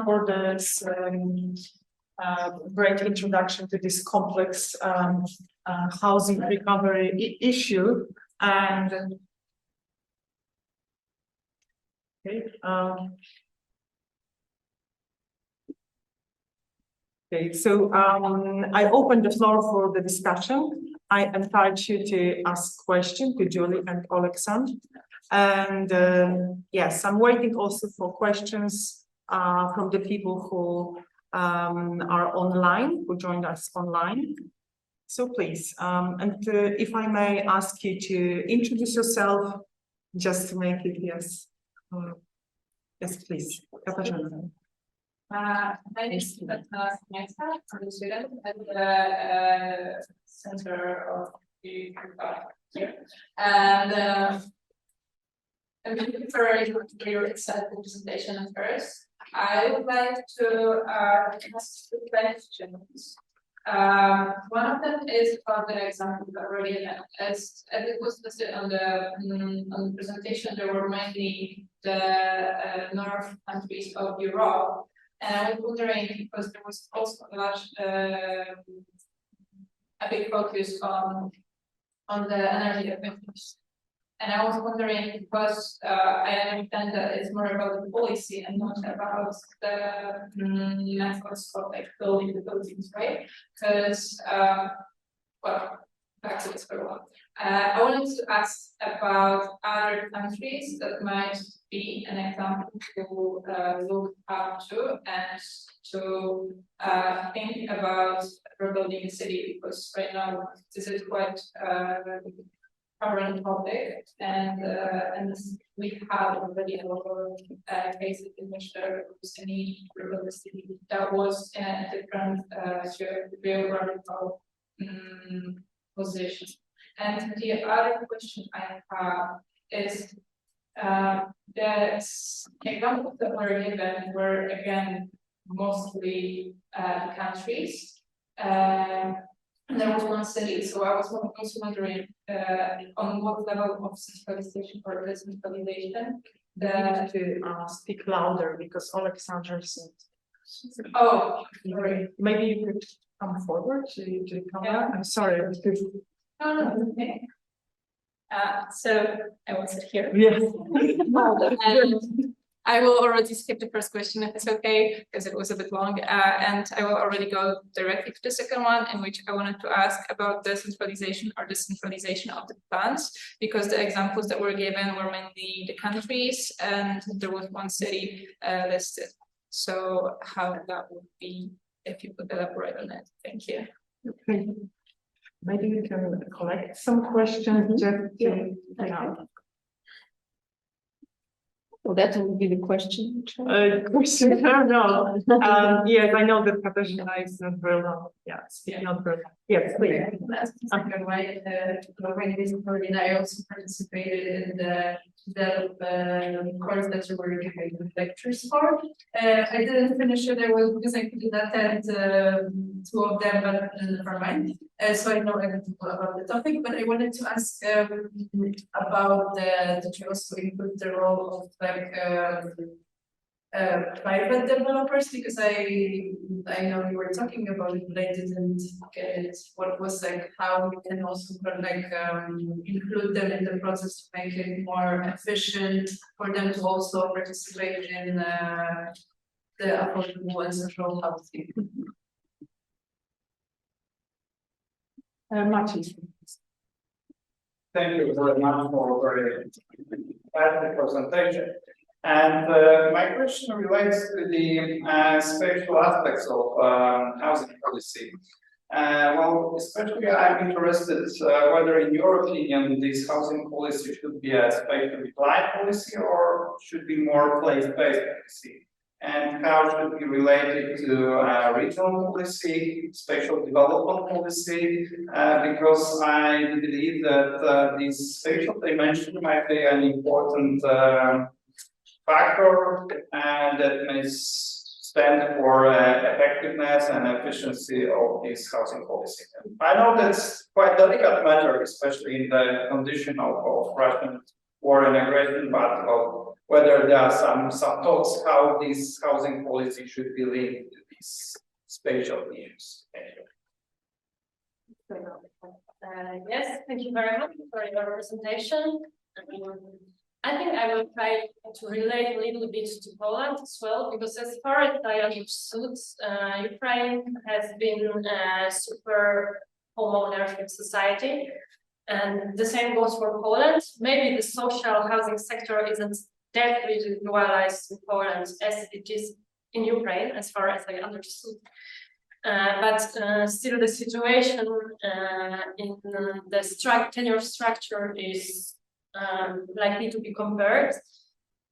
for this great introduction to this complex housing recovery issue. And so I open the floor for the discussion. I invite you to ask questions to Julie and Oleksandr. And yes, I'm waiting also for questions from the people who are online, who joined us online. So please, and if I may ask you to introduce yourself, just to make it, yes. Yes, please. My name is Anisimov. I'm a student at the Center of the here. And I'm looking for your exciting presentation at first. I would like to ask two questions. One of them is about the example that were given. As it was listed on the presentation, there were mainly the north countries of Europe. And I was wondering, because there was also a big focus on the energy efficiency. And I was wondering, because I understand that it's more about the policy and not about the methods of like building the buildings, right? Because, well, back to this for a while. I wanted to ask about other countries that might be an example to look up to and to think about rebuilding a city, because right now this is quite current topic, and we have already a lot of cases in which there was a need to rebuild the city that was in a different geographical position. And the other question I have is the examples that were given were again mostly countries. There was one city, so I was also wondering on what level of centralization or decentralization. To speak louder because Oleksandr said. Oh, sorry. Maybe you could come forward to the camera. I'm sorry. No, okay. So I will sit here. Yes. I will already skip the first question if it's okay, because it was a bit long, and I will already go directly to the second one, in which I wanted to ask about the centralization or decentralization of the plans, because the examples that were given were mainly the countries, and there was one city listed. So how that would be, if you could elaborate on it. Thank you. Okay. Maybe you can collect some questions just to, Well, that will be the question. question. No. Yes, I know that Katarzyna is not very well. Yeah, speaking not very well. Yes, please. I also participated in the course that you were giving the lectures for. I didn't finish it. I was because I couldn't attend two of them, but never mind. So I know everything about the topic, but I wanted to ask about the also include the role of like private developers, because I know you were talking about it, but I didn't get it. What was like how we can also include them in the process to make it more efficient for them to also participate in the affordable and social housing. Martin. Thank you very much for a very fantastic presentation. And my question relates to the spatial aspects of housing policy. Well, especially I'm interested whether, in your opinion, this housing policy should be a spatially applied policy or should be more place-based policy, and how should be related to regional policy, spatial development policy, because I believe that this spatial dimension might be an important factor that may stand for effectiveness and efficiency of this housing policy. I know that's quite a delicate matter, especially in the condition of Russian war and aggression, but whether there are some thoughts how this housing policy should be linked to these spatial issues. Thank you. Yes, thank you very much for your presentation. I think I will try to relate a little bit to Poland as well, because as far as I understood, Ukraine has been a super homeownership society, and the same goes for Poland. Maybe the social housing sector isn't that individualized in Poland as it is in Ukraine, as far as I understood. But still the situation in the tenure structure is likely to be compared.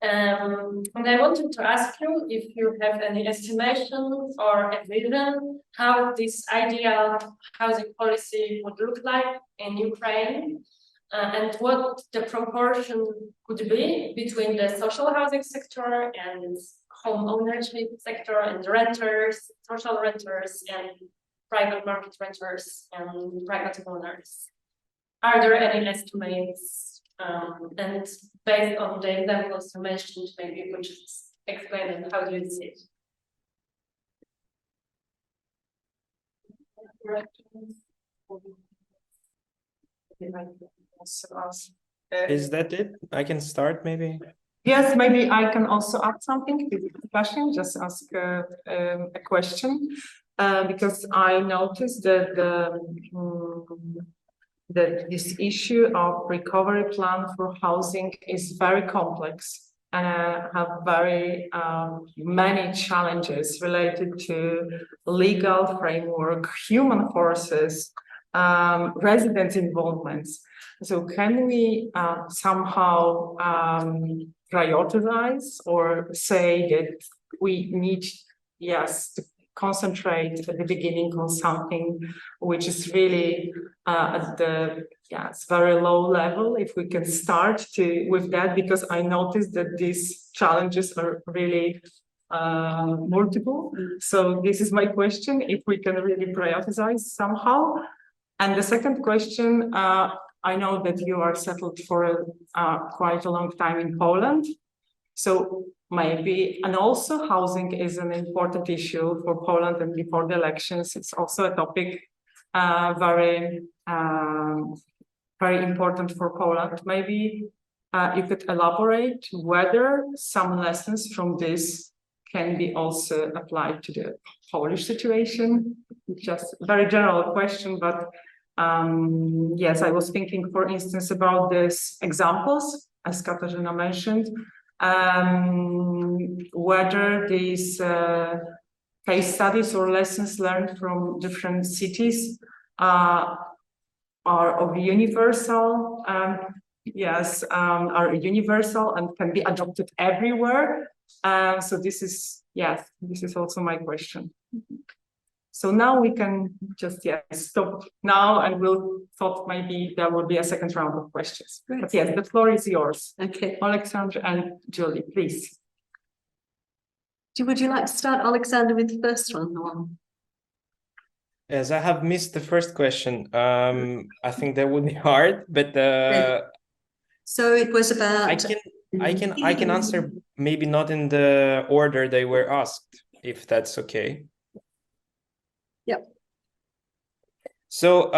And I wanted to ask you if you have any estimation or a vision how this ideal housing policy would look like in Ukraine, and what the proportion could be between the social housing sector and home ownership sector and renters, social renters and private market renters and private owners. Are there any estimates? And based on the examples you mentioned, maybe you could just explain it. How do you see it? Is that it? I can start maybe. Yes, maybe I can also add something to the discussion, just ask a question, because I noticed that that this issue of recovery plan for housing is very complex and have very many challenges related to legal framework, human forces, resident involvements. So can we somehow prioritize or say that we need, yes, to concentrate at the beginning on something which is really at the very low level, if we can start with that, because I noticed that these challenges are really multiple. So this is my question, if we can really prioritize somehow. And the second question, I know that you are settled for quite a long time in Poland. So maybe, and also housing is an important issue for Poland, and before the elections, it's also a topic very important for Poland. Maybe you could elaborate whether some lessons from this can be also applied to the Polish situation. Just a very general question, but yes, I was thinking, for instance, about these examples, as Katarzyna mentioned, whether these case studies or lessons learned from different cities are of universal, are universal and can be adopted everywhere. So this is also my question. So now we can just stop now, and we'll thought maybe there will be a second round of questions. Great. But yes, the floor is yours. Okay. Oleksandr and Julie, please. Would you like to start, Oleksandr, with the first one? Or? Yes, I have missed the first question. I think that would be hard, but So it was about. I can answer maybe not in the order they were asked, if that's okay. Yep. So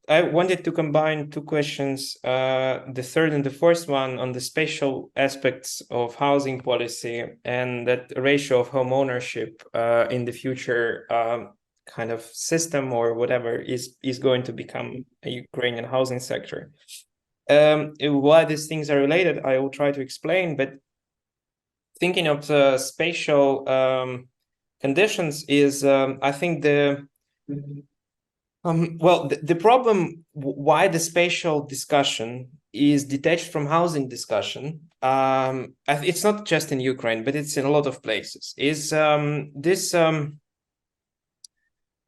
I wanted to combine two questions, the third and the first one on the spatial aspects of housing policy and that ratio of home ownership in the future kind of system or whatever is going to become a Ukrainian housing sector. Why these things are related, I will try to explain, but thinking of the spatial conditions is, I think the problem why the spatial discussion is detached from housing discussion, it's not just in Ukraine, but it's in a lot of places, is this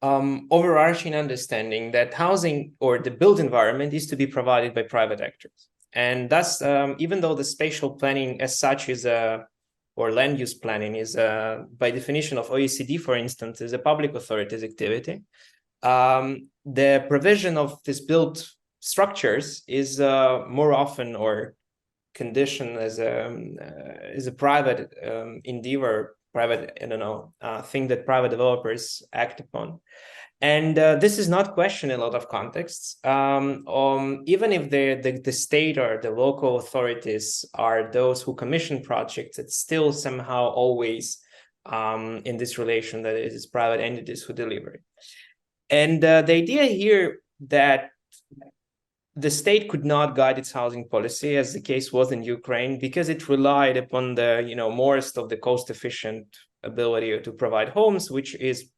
overarching understanding that housing or the built environment is to be provided by private actors. And thus, even though the spatial planning as such is or land use planning is by definition of OECD, for instance, is a public authorities activity, the provision of these built structures is more often or conditioned as a private endeavor, private, thing that private developers act upon. And this is not questioned in a lot of contexts. Even if the state or the local authorities are those who commission projects, it's still somehow always in this relation that it is private entities who deliver it. And the idea here that the state could not guide its housing policy, as the case was in Ukraine, because it relied upon the most of the cost-efficient ability to provide homes, which is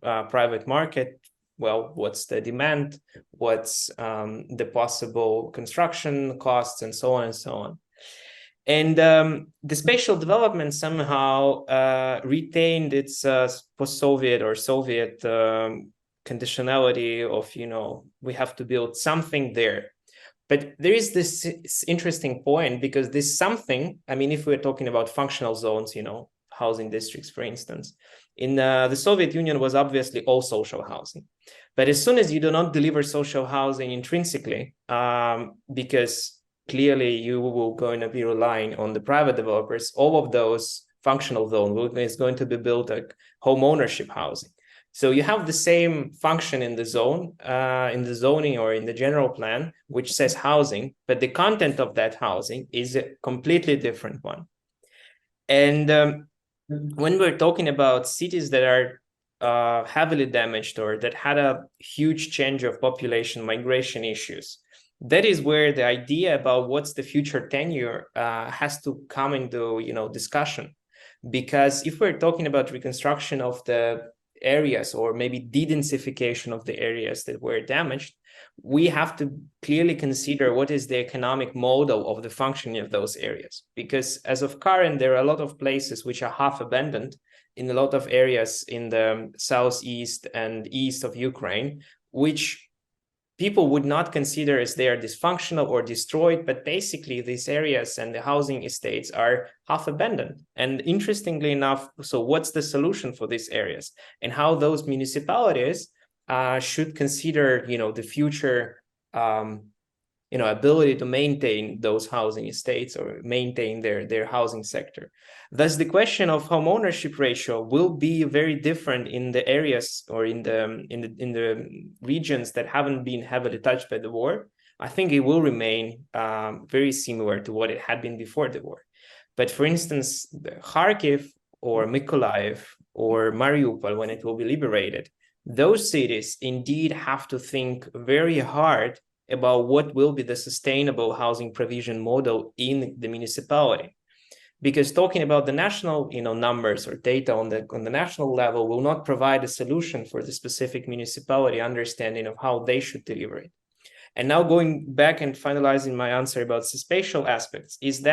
private market. Well, what's the demand? What's the possible construction costs, and so on and so on. And the spatial development somehow retained its post-Soviet or Soviet conditionality of, we have to build something there. But there is this interesting point, because this something, if we're talking about functional zones, housing districts, for instance, in the Soviet Union was obviously all social housing. But as soon as you do not deliver social housing intrinsically, because clearly you will going to be relying on the private developers, all of those functional zones is going to be built like home ownership housing. So you have the same function in the zone, in the zoning or in the general plan, which says housing, but the content of that housing is a completely different one. And when we're talking about cities that are heavily damaged or that had a huge change of population migration issues, that is where the idea about what's the future tenure has to come into discussion. Because if we're talking about reconstruction of the areas or maybe de-densification of the areas that were damaged, we have to clearly consider what is the economic model of the functioning of those areas. Because as of current, there are a lot of places which are half abandoned in a lot of areas in the southeast and east of Ukraine, which people would not consider as they are dysfunctional or destroyed, but basically these areas and the housing estates are half abandoned. And interestingly enough, so what's the solution for these areas and how those municipalities should consider, the future, ability to maintain those housing estates or maintain their housing sector. Thus, the question of home ownership ratio will be very different in the areas or in the regions that haven't been heavily touched by the war. I think it will remain very similar to what it had been before the war. But for instance, Kharkiv or Mykolaiv or Mariupol, when it will be liberated, those cities indeed have to think very hard about what will be the sustainable housing provision model in the municipality. Because talking about the national, numbers or data on the national level will not provide a solution for the specific municipality understanding of how they should deliver it. And now going back and finalizing my answer about the spatial aspects, is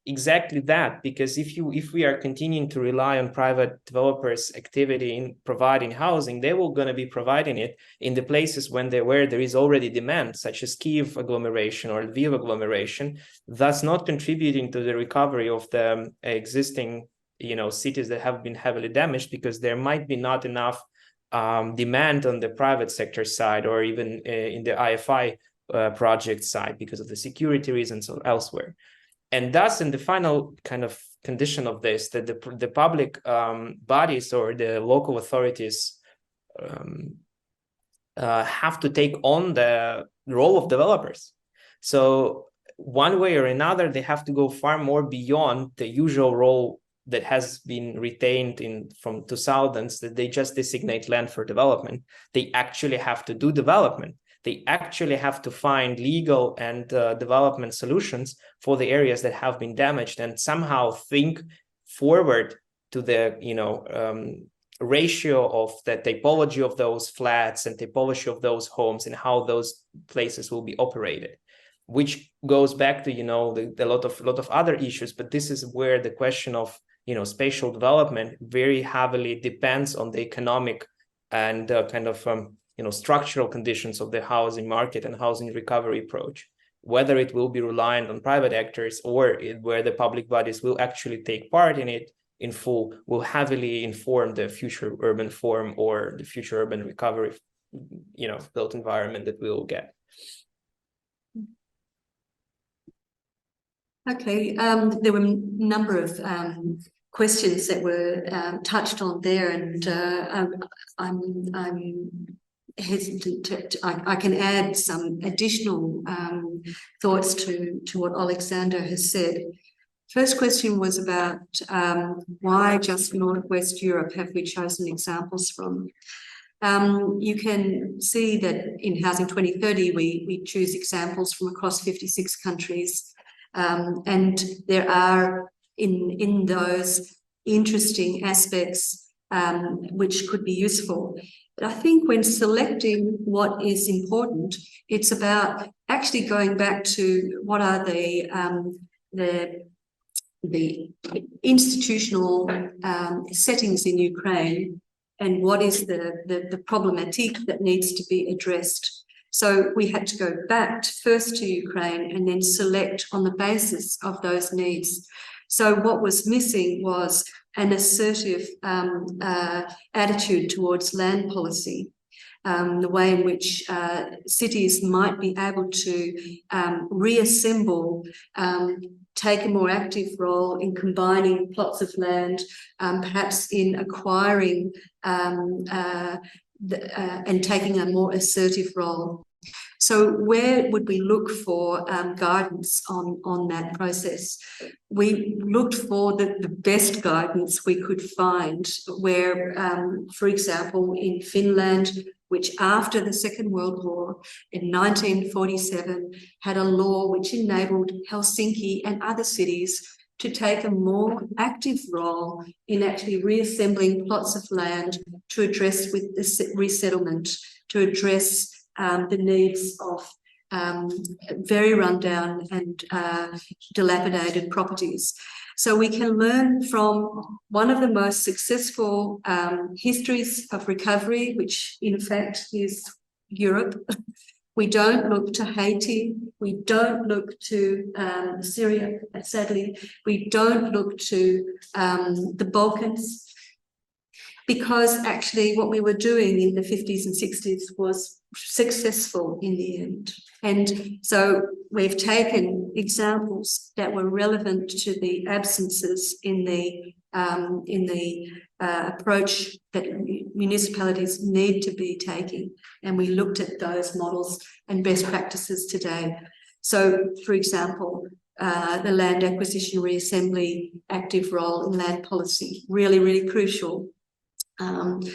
exactly that, because if we are continuing to rely on private developers' activity in providing housing, they will going to be providing it in the places where there is already demand, such as Kyiv agglomeration or Lviv agglomeration, thus not contributing to the recovery of the existing cities that have been heavily damaged, because there might be not enough demand on the private sector side or even in the IFI project side because of the security reasons or elsewhere. And thus, in the final kind of condition of this, that the public bodies or the local authorities have to take on the role of developers. So one way or another, they have to go far more beyond the usual role that has been retained from 2000s, that they just designate land for development. They actually have to do development. They actually have to find legal and development solutions for the areas that have been damaged, and somehow think forward to the ratio of the typology of those flats and typology of those homes and how those places will be operated, which goes back to a lot of other issues. But this is where the question of spatial development very heavily depends on the economic and structural conditions of the housing market and housing recovery approach, whether it will be reliant on private actors or where the public bodies will actually take part in it in full, will heavily inform the future urban form or the future urban recovery, built environment that we will get. Okay, there were a number of questions that were touched on there, and I'm hesitant I can add some additional thoughts to what Oleksandr has said. First question was about why just Northwest Europe have we chosen examples from? You can see that in Housing 2030, we choose examples from across 56 countries. And there are in those interesting aspects which could be useful. But I think when selecting what is important, it's about actually going back to what are the institutional settings in Ukraine, and what is the problematique that needs to be addressed. So we had to go back first to Ukraine and then select on the basis of those needs. So what was missing was an assertive attitude towards land policy, the way in which cities might be able to reassemble, take a more active role in combining plots of land, perhaps in acquiring and taking a more assertive role. So where would we look for guidance on that process? We looked for the best guidance we could find, where, for example, in Finland, which after the Second World War in 1947 had a law which enabled Helsinki and other cities to take a more active role in actually reassembling plots of land to address with the resettlement, to address the needs of very rundown and dilapidated properties. So we can learn from one of the most successful histories of recovery, which in fact is Europe. We don't look to Haiti, we don't look to Syria, sadly, we don't look to the Balkans, because actually what we were doing in the 50s and 60s was successful in the end. And so we've taken examples that were relevant to the absences in the approach that municipalities need to be taking, and we looked at those models and best practices today. So, for example, the land acquisition reassembly active role in land policy, really, really crucial. And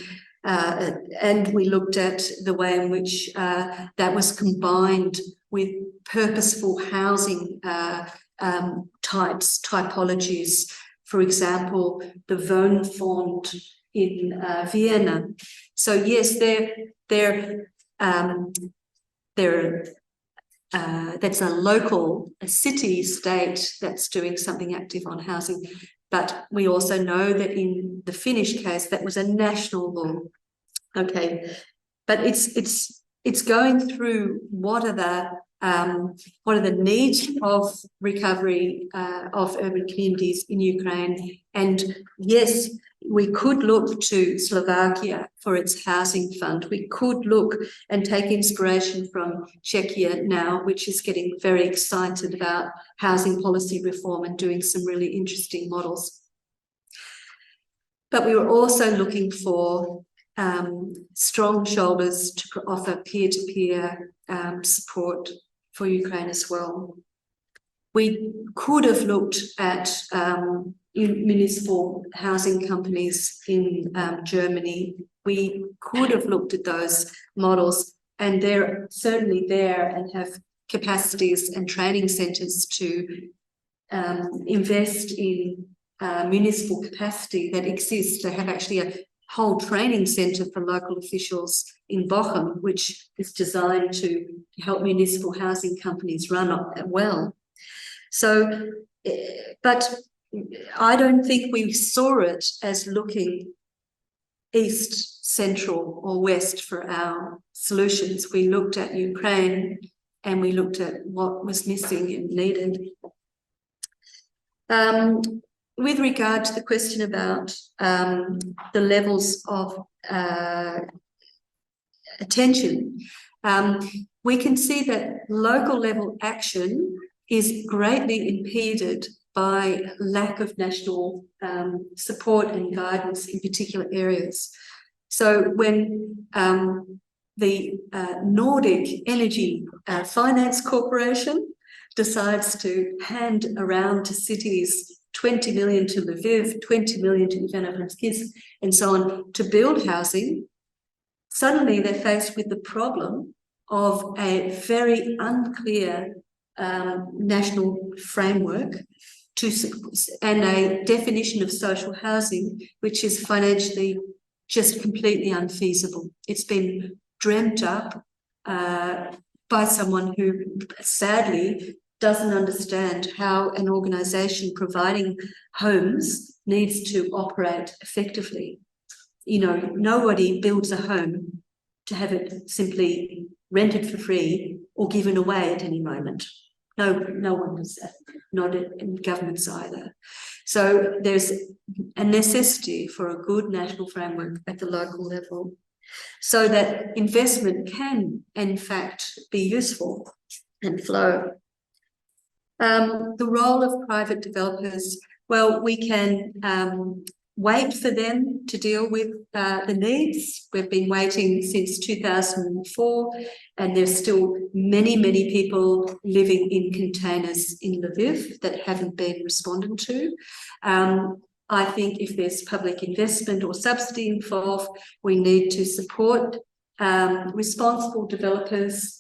we looked at the way in which that was combined with purposeful housing typologies. For example, the Wohnfonds in Vienna. So yes, that's a local, a city state that's doing something active on housing. But we also know that in the Finnish case, that was a national law. Okay, but it's going through what are what are the needs of recovery of urban communities in Ukraine. And yes, we could look to Slovakia for its housing fund. We could look and take inspiration from Czechia now, which is getting very excited about housing policy reform and doing some really interesting models. But we were also looking for strong shoulders to offer peer-to-peer support for Ukraine as well. We could have looked at municipal housing companies in Germany. We could have looked at those models, and they're certainly there and have capacities and training centres to invest in municipal capacity that exists. They have actually a whole training centre for local officials in Bochum, which is designed to help municipal housing companies run well. So, but I don't think we saw it as looking east, central or west for our solutions. We looked at Ukraine and we looked at what was missing and needed. With regard to the question about the levels of attention, we can see that local level action is greatly impeded by lack of national support and guidance in particular areas. So when the Nordic Energy Finance Corporation decides to hand around to cities 20 million to Lviv, 20 million to Ivano-Frankivsk, and so on, to build housing, suddenly they're faced with the problem of a very unclear national framework and a definition of social housing, which is financially just completely unfeasible. It's been dreamt up by someone who sadly doesn't understand how an organisation providing homes needs to operate effectively. You know, nobody builds a home to have it simply rented for free or given away at any moment. No one does that, not in governments either. So there's a necessity for a good national framework at the local level so that investment can, in fact, be useful and flow. The role of private developers, well, we can wait for them to deal with the needs. We've been waiting since 2004, and there's still many people living in containers in Lviv that haven't been responded to. I think if there's public investment or subsidy involved, we need to support responsible developers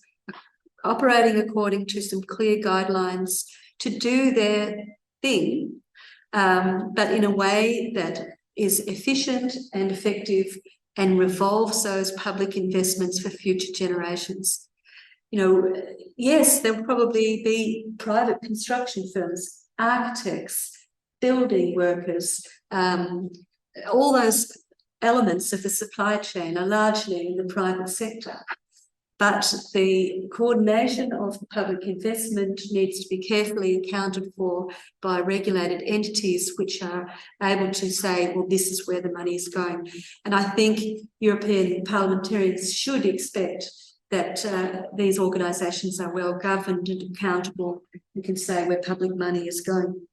operating according to some clear guidelines to do their thing, but in a way that is efficient and effective and revolves those public investments for future generations. You know, yes, there will probably be private construction firms, architects, building workers, all those elements of the supply chain are largely in the private sector. But the coordination of public investment needs to be carefully accounted for by regulated entities which are able to say, well, this is where the money is going. And I think European parliamentarians should expect that these organisations are well governed and accountable and can say where public money is going.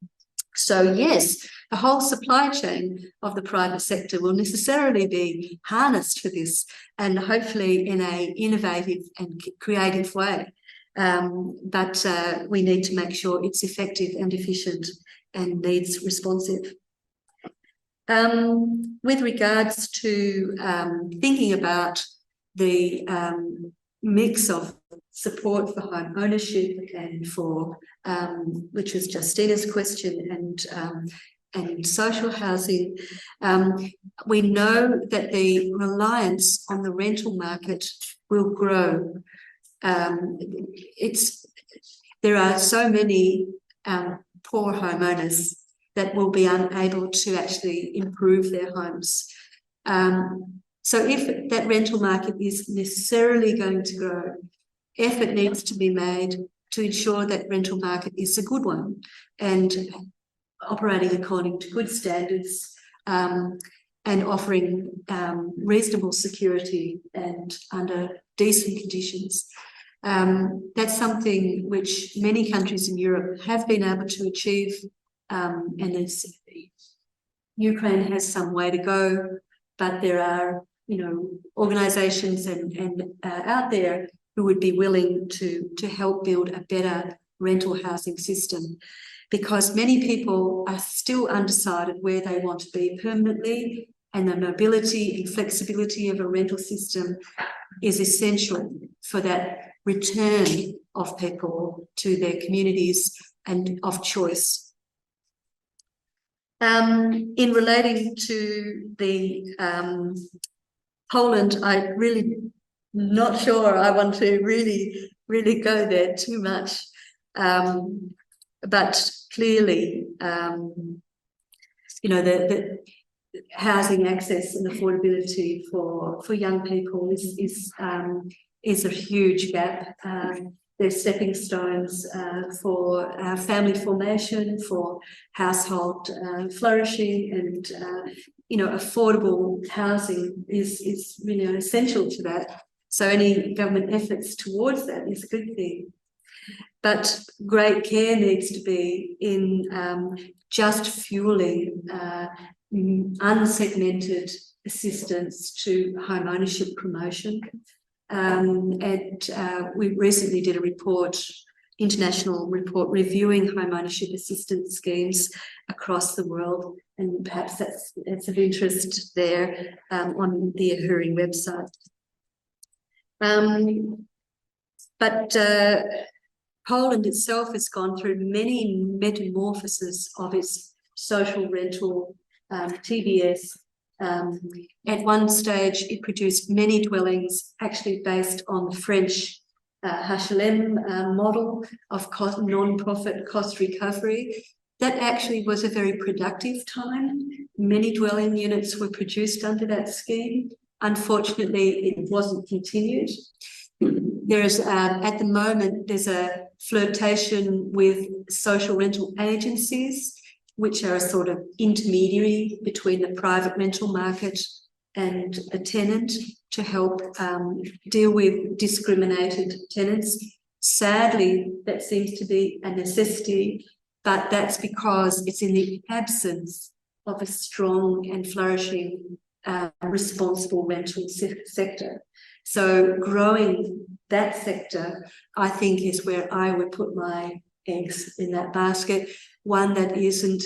So yes, the whole supply chain of the private sector will necessarily be harnessed for this, and hopefully in an innovative and creative way. But we need to make sure it's effective and efficient and needs responsive. With regards to thinking about the mix of support for home ownership and for which was Justina's question, and social housing, we know that the reliance on the rental market will grow. There are so many poor homeowners that will be unable to actually improve their homes. So if that rental market is necessarily going to grow, effort needs to be made to ensure that rental market is a good one and operating according to good standards, and offering reasonable security and under decent conditions. That's something which many countries in Europe have been able to achieve, and Ukraine has some way to go, but there are, organisations and out there who would be willing to help build a better rental housing system, because many people are still undecided where they want to be permanently, and the mobility and flexibility of a rental system is essential for that return of people to their communities and of choice. In relating to the Poland, I really not sure I want to really go there too much, but clearly, the housing access and affordability for young people is a huge gap. They're stepping stones for family formation, for household flourishing, and affordable housing is really essential to that. So any government efforts towards that is a good thing. But great care needs to be in just fueling unsegmented assistance to home ownership promotion. We recently did a international report reviewing home ownership assistance schemes across the world, and perhaps that's of interest there on the Ahuri website. But Poland itself has gone through many metamorphoses of its social rental, TBS. At one stage, it produced many dwellings actually based on the French HLM model of non-profit cost recovery. That actually was a very productive time. Many dwelling units were produced under that scheme. Unfortunately, it wasn't continued. There's at the moment, there's a flirtation with social rental agencies, which are a sort of intermediary between the private rental market and the tenant to help deal with discriminated tenants. Sadly, that seems to be a necessity, but that's because it's in the absence of a strong and flourishing responsible rental sector. So growing that sector, I think, is where I would put my eggs in that basket, one that isn't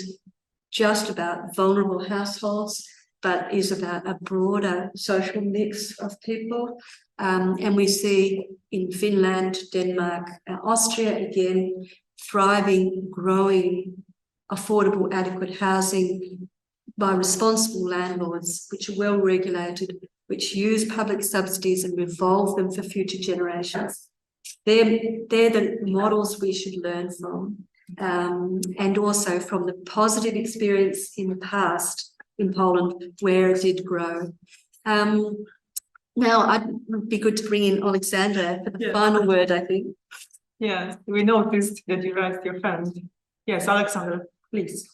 just about vulnerable households, but is about a broader social mix of people. And we see in Finland, Denmark, Austria, again, thriving, growing, affordable, adequate housing by responsible landlords, which are well regulated, which use public subsidies and revolve them for future generations. They're the models we should learn from, and also from the positive experience in the past in Poland where it did grow. Now, it would be good to bring in Oleksandr for the final word, I think. Yeah, we noticed that you raised your hand. Yes, Oleksandr, please.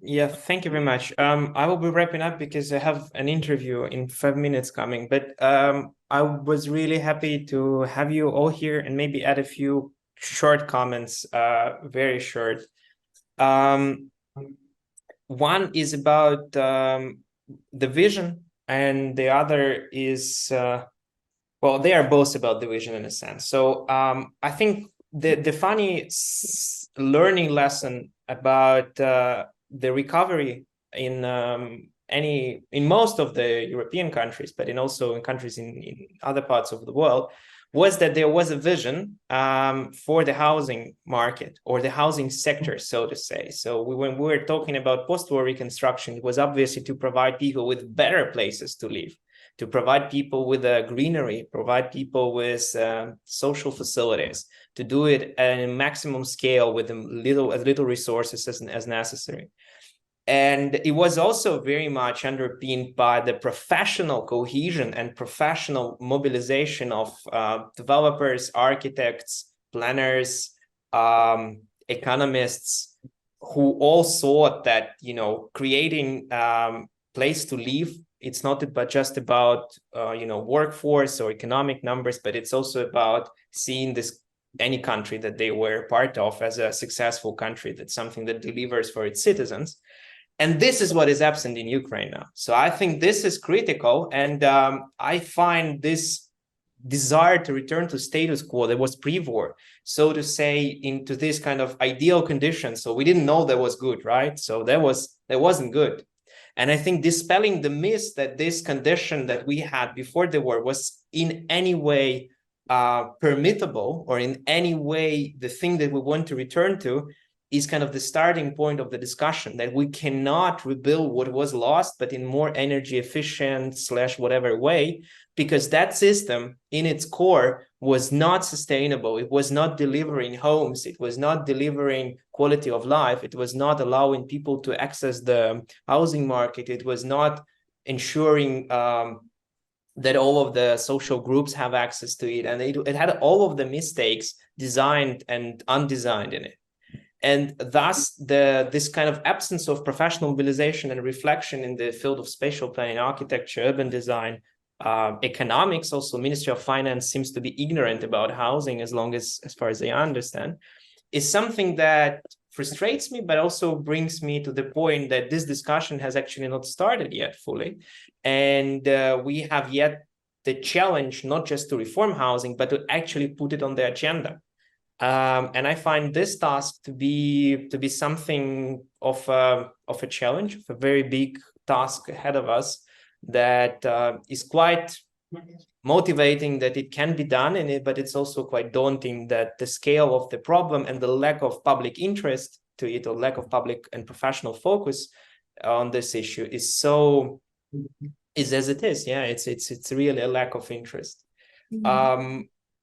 Yeah, thank you very much. I will be wrapping up because I have an interview in 5 minutes coming, but I was really happy to have you all here and maybe add a few short comments, very short. One is about the vision, and the other is, well, they are both about the vision in a sense. So I think the funny learning lesson about the recovery in most of the European countries, but also in countries in other parts of the world, was that there was a vision for the housing market or the housing sector, so to say. So when we were talking about post-war reconstruction, it was obviously to provide people with better places to live, to provide people with greenery, provide people with social facilities, to do it at a maximum scale with as little resources as necessary. And it was also very much underpinned by the professional cohesion and professional mobilization of developers, architects, planners, economists, who all thought that, you know, creating place to live, it's not just about you know, workforce or economic numbers, but it's also about seeing this any country that they were part of as a successful country, that's something that delivers for its citizens. And this is what is absent in Ukraine now. So I think this is critical, and I find this desire to return to status quo that was pre-war, so to say, into this kind of ideal condition. So we didn't know that was good, right? So that wasn't good. And I think dispelling the myth that this condition that we had before the war was in any way permittable, or in any way the thing that we want to return to, is kind of the starting point of the discussion, that we cannot rebuild what was lost, but in more energy efficient / whatever way, because that system in its core was not sustainable. It was not delivering homes. It was not delivering quality of life. It was not allowing people to access the housing market. It was not ensuring that all of the social groups have access to it. And it had all of the mistakes designed and undesigned in it. And thus, this kind of absence of professional mobilization and reflection in the field of spatial planning, architecture, urban design, economics, also Ministry of Finance seems to be ignorant about housing, as far as I understand, is something that frustrates me, but also brings me to the point that this discussion has actually not started yet fully. And we have yet the challenge not just to reform housing, but to actually put it on the agenda. And I find this task to be something of a challenge, of a very big task ahead of us, that is quite motivating that it can be done in it, but it's also quite daunting that the scale of the problem and the lack of public interest to it, or lack of public and professional focus on this issue is as it is. Yeah, it's really a lack of interest.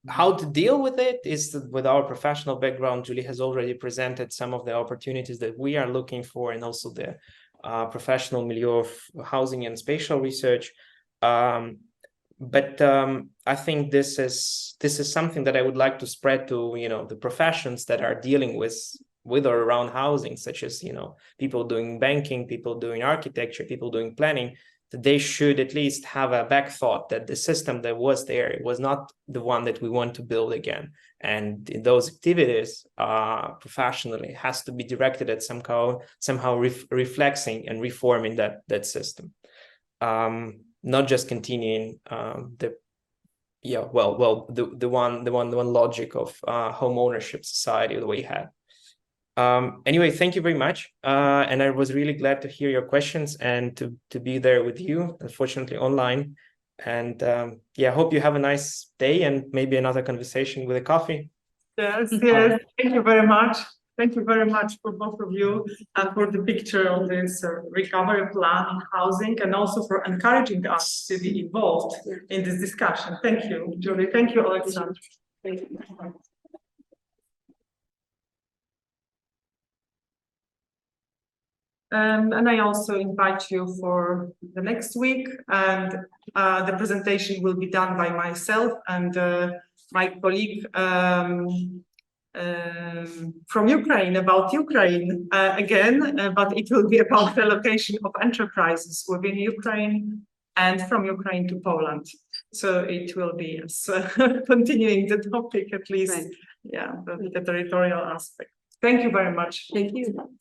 How to deal with it is with our professional background. Julie has already presented some of the opportunities that we are looking for, and also the professional milieu of housing and spatial research. But I think this is something that I would like to spread to, you know, the professions that are dealing with or around housing, such as, you know, people doing banking, people doing architecture, people doing planning, that they should at least have a back thought that the system that was there, it was not the one that we want to build again. And those activities professionally has to be directed at somehow reflexing and reforming that system. Not just continuing the one logic of home ownership society that we had. Anyway, thank you very much. And I was really glad to hear your questions and to be there with you, unfortunately online. And yeah, hope you have a nice day and maybe another conversation with a coffee. Yes, yes. Thank you very much. Thank you very much for both of you and for the picture on this recovery plan in housing, and also for encouraging us to be involved in this discussion. Thank you, Julie. Thank you, Oleksandr. Thank you. And I also invite you for the next week, and the presentation will be done by myself and my colleague from Ukraine, about Ukraine again, but it will be about the location of enterprises within Ukraine and from Ukraine to Poland. So it will be continuing the topic, at least, right. Yeah, the territorial aspect. Thank you very much. Thank you.